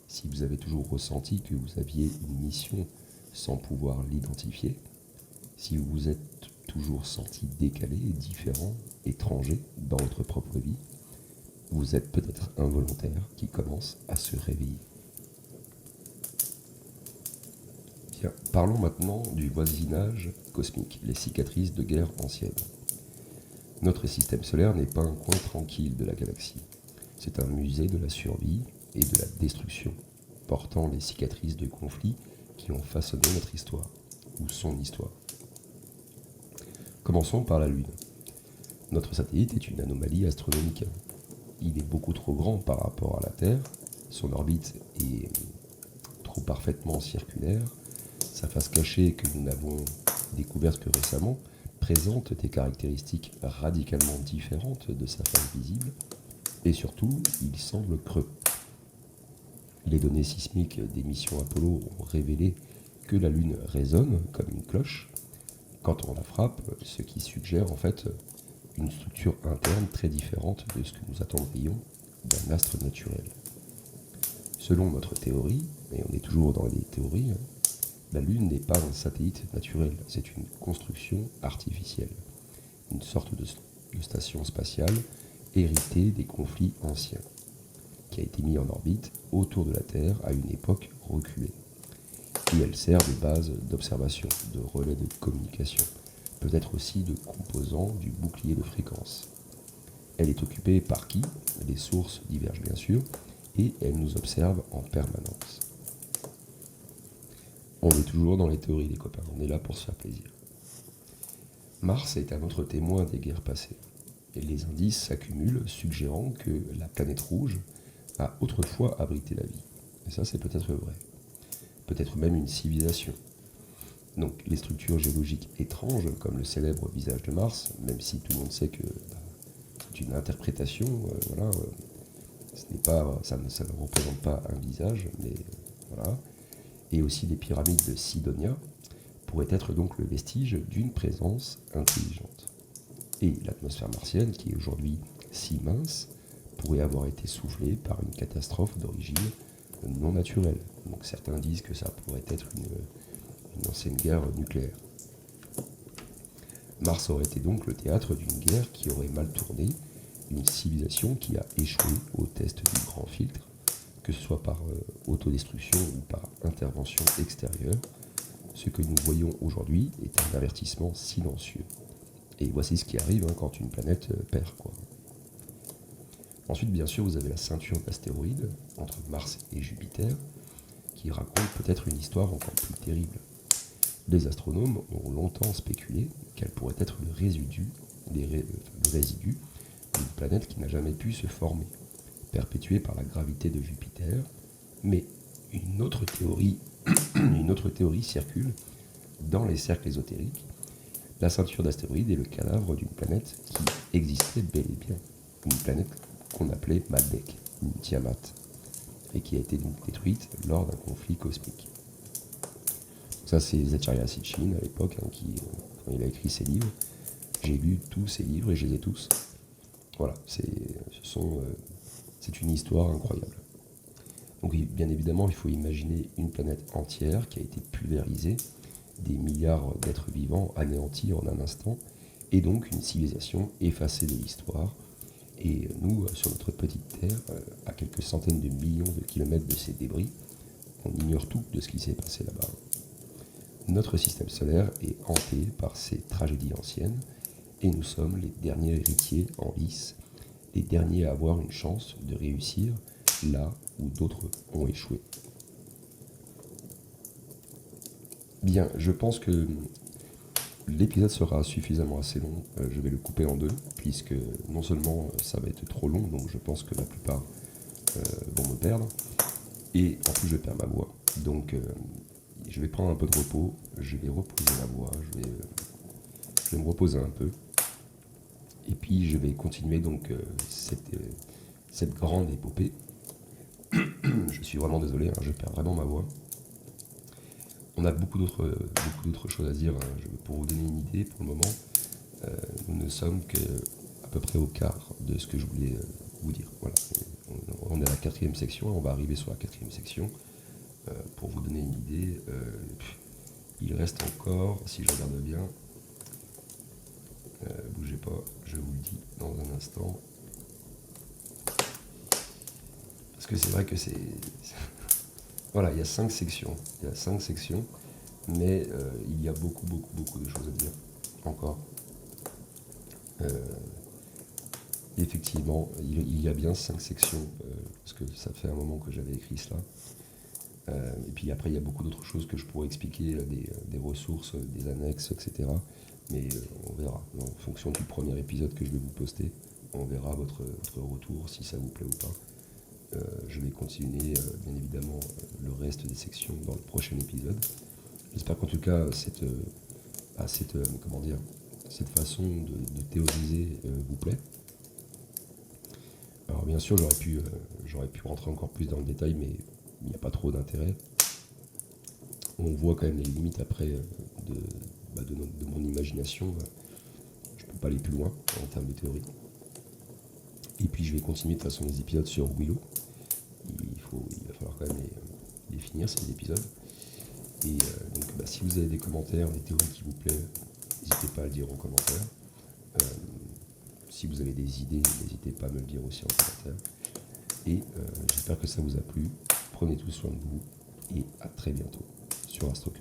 si vous avez toujours ressenti que vous aviez une mission sans pouvoir l'identifier, si vous vous êtes toujours senti décalé, différent, étranger dans votre propre vie, vous êtes peut-être un volontaire qui commence à se réveiller. Bien, parlons maintenant du voisinage cosmique, les cicatrices de guerre anciennes. Notre système solaire n'est pas un coin tranquille de la galaxie. C'est un musée de la survie et de la destruction, portant les cicatrices de conflits qui ont façonné notre histoire, ou son histoire. Commençons par la Lune. Notre satellite est une anomalie astronomique. Il est beaucoup trop grand par rapport à la Terre, son orbite est trop parfaitement circulaire, sa face cachée que nous n'avons découverte que récemment présente des caractéristiques radicalement différentes de sa face visible, et surtout, il semble creux. Les données sismiques des missions Apollo ont révélé que la Lune résonne comme une cloche quand on la frappe, ce qui suggère en fait une structure interne très différente de ce que nous attendrions d'un astre naturel. Selon notre théorie, et on est toujours dans les théories, la Lune n'est pas un satellite naturel, c'est une construction artificielle, une sorte de station spatiale héritée des conflits anciens, qui a été mise en orbite autour de la Terre à une époque reculée. Et elle sert de base d'observation, de relais de communication, peut-être aussi de composant du bouclier de fréquence. Elle est occupée par qui? Les sources divergent bien sûr, et elle nous observe en permanence. On est toujours dans les théories les copains, on est là pour se faire plaisir. Mars est un autre témoin des guerres passées, et les indices s'accumulent suggérant que la planète rouge a autrefois abrité la vie. Et ça c'est peut-être vrai. Peut-être même une civilisation. Donc les structures géologiques étranges, comme le célèbre visage de Mars, même si tout le monde sait que c'est une interprétation, ça ne représente pas un visage, mais voilà. Et aussi les pyramides de Sidonia pourraient être donc le vestige d'une présence intelligente. Et l'atmosphère martienne, qui est aujourd'hui si mince, pourrait avoir été soufflée par une catastrophe d'origine non naturelle. Donc certains disent que ça pourrait être une ancienne guerre nucléaire. Mars aurait été donc le théâtre d'une guerre qui aurait mal tourné, une civilisation qui a échoué au test du grand filtre, que ce soit par autodestruction ou par intervention extérieure. Ce que nous voyons aujourd'hui est un avertissement silencieux. Et voici ce qui arrive quand une planète perd, quoi. Ensuite, bien sûr, vous avez la ceinture d'astéroïdes entre Mars et Jupiter, qui raconte peut-être une histoire encore plus terrible. Les astronomes ont longtemps spéculé qu'elle pourrait être le résidu d'une planète qui n'a jamais pu se former, perpétuée par la gravité de Jupiter, mais une autre théorie circule dans les cercles ésotériques. La ceinture d'astéroïdes est le cadavre d'une planète qui existait bel et bien, une planète qu'on appelait Maldek, une Tiamat, et qui a été donc détruite lors d'un conflit cosmique. Ça, c'est Zecharia Sitchin à l'époque, quand il a écrit ses livres. J'ai lu tous ses livres et je les ai tous. Voilà, c'est une histoire incroyable. Donc bien évidemment, il faut imaginer une planète entière qui a été pulvérisée, des milliards d'êtres vivants anéantis en un instant, et donc une civilisation effacée de l'histoire. Et nous, sur notre petite Terre, à quelques centaines de millions de kilomètres de ces débris, on ignore tout de ce qui s'est passé là-bas. Notre système solaire est hanté par ces tragédies anciennes, et nous sommes les derniers héritiers en lice, les derniers à avoir une chance de réussir là où d'autres ont échoué. Bien, je pense que l'épisode sera suffisamment assez long. Je vais le couper en deux, puisque non seulement ça va être trop long, donc je pense que la plupart vont me perdre, et en plus je perds ma voix. Donc je vais prendre un peu de repos, je vais reposer ma voix, je vais me reposer un peu, et puis je vais continuer donc cette grande épopée. Je suis vraiment désolé, je perds vraiment ma voix. On a beaucoup d'autres choses à dire. Pour vous donner une idée, pour le moment, nous ne sommes qu'à peu près au quart de ce que je voulais vous dire. Voilà. On est à la 4e section, on va arriver sur la 4e section. Pour vous donner une idée, il reste encore, si je regarde bien, bougez pas, je vous le dis dans un instant. Parce que c'est vrai que c'est... Voilà, il y a 5 sections. Mais il y a beaucoup de choses à dire encore. Effectivement, il y a bien 5 sections, parce que ça fait un moment que j'avais écrit cela. Et puis après, il y a beaucoup d'autres choses que je pourrais expliquer, des ressources, des annexes, etc. Mais on verra. En fonction du premier épisode que je vais vous poster, on verra votre retour, si ça vous plaît ou pas. Je vais continuer, bien évidemment, le reste des sections dans le prochain épisode. J'espère qu'en tout cas, cette façon de théoriser vous plaît. Alors bien sûr, j'aurais pu rentrer encore plus dans le détail, mais il n'y a pas trop d'intérêt. On voit quand même les limites après de mon imagination. Je ne peux pas aller plus loin en termes de théorie. Et puis je vais continuer de toute façon les épisodes sur Willow. Il va falloir quand même les finir ces épisodes. Et donc si vous avez des commentaires, des théories qui vous plaisent, n'hésitez pas à le dire en commentaire. Si vous avez des idées, n'hésitez pas à me le dire aussi en commentaire. Et j'espère que ça vous a plu. Prenez tout soin de vous et à très bientôt sur AstroQ.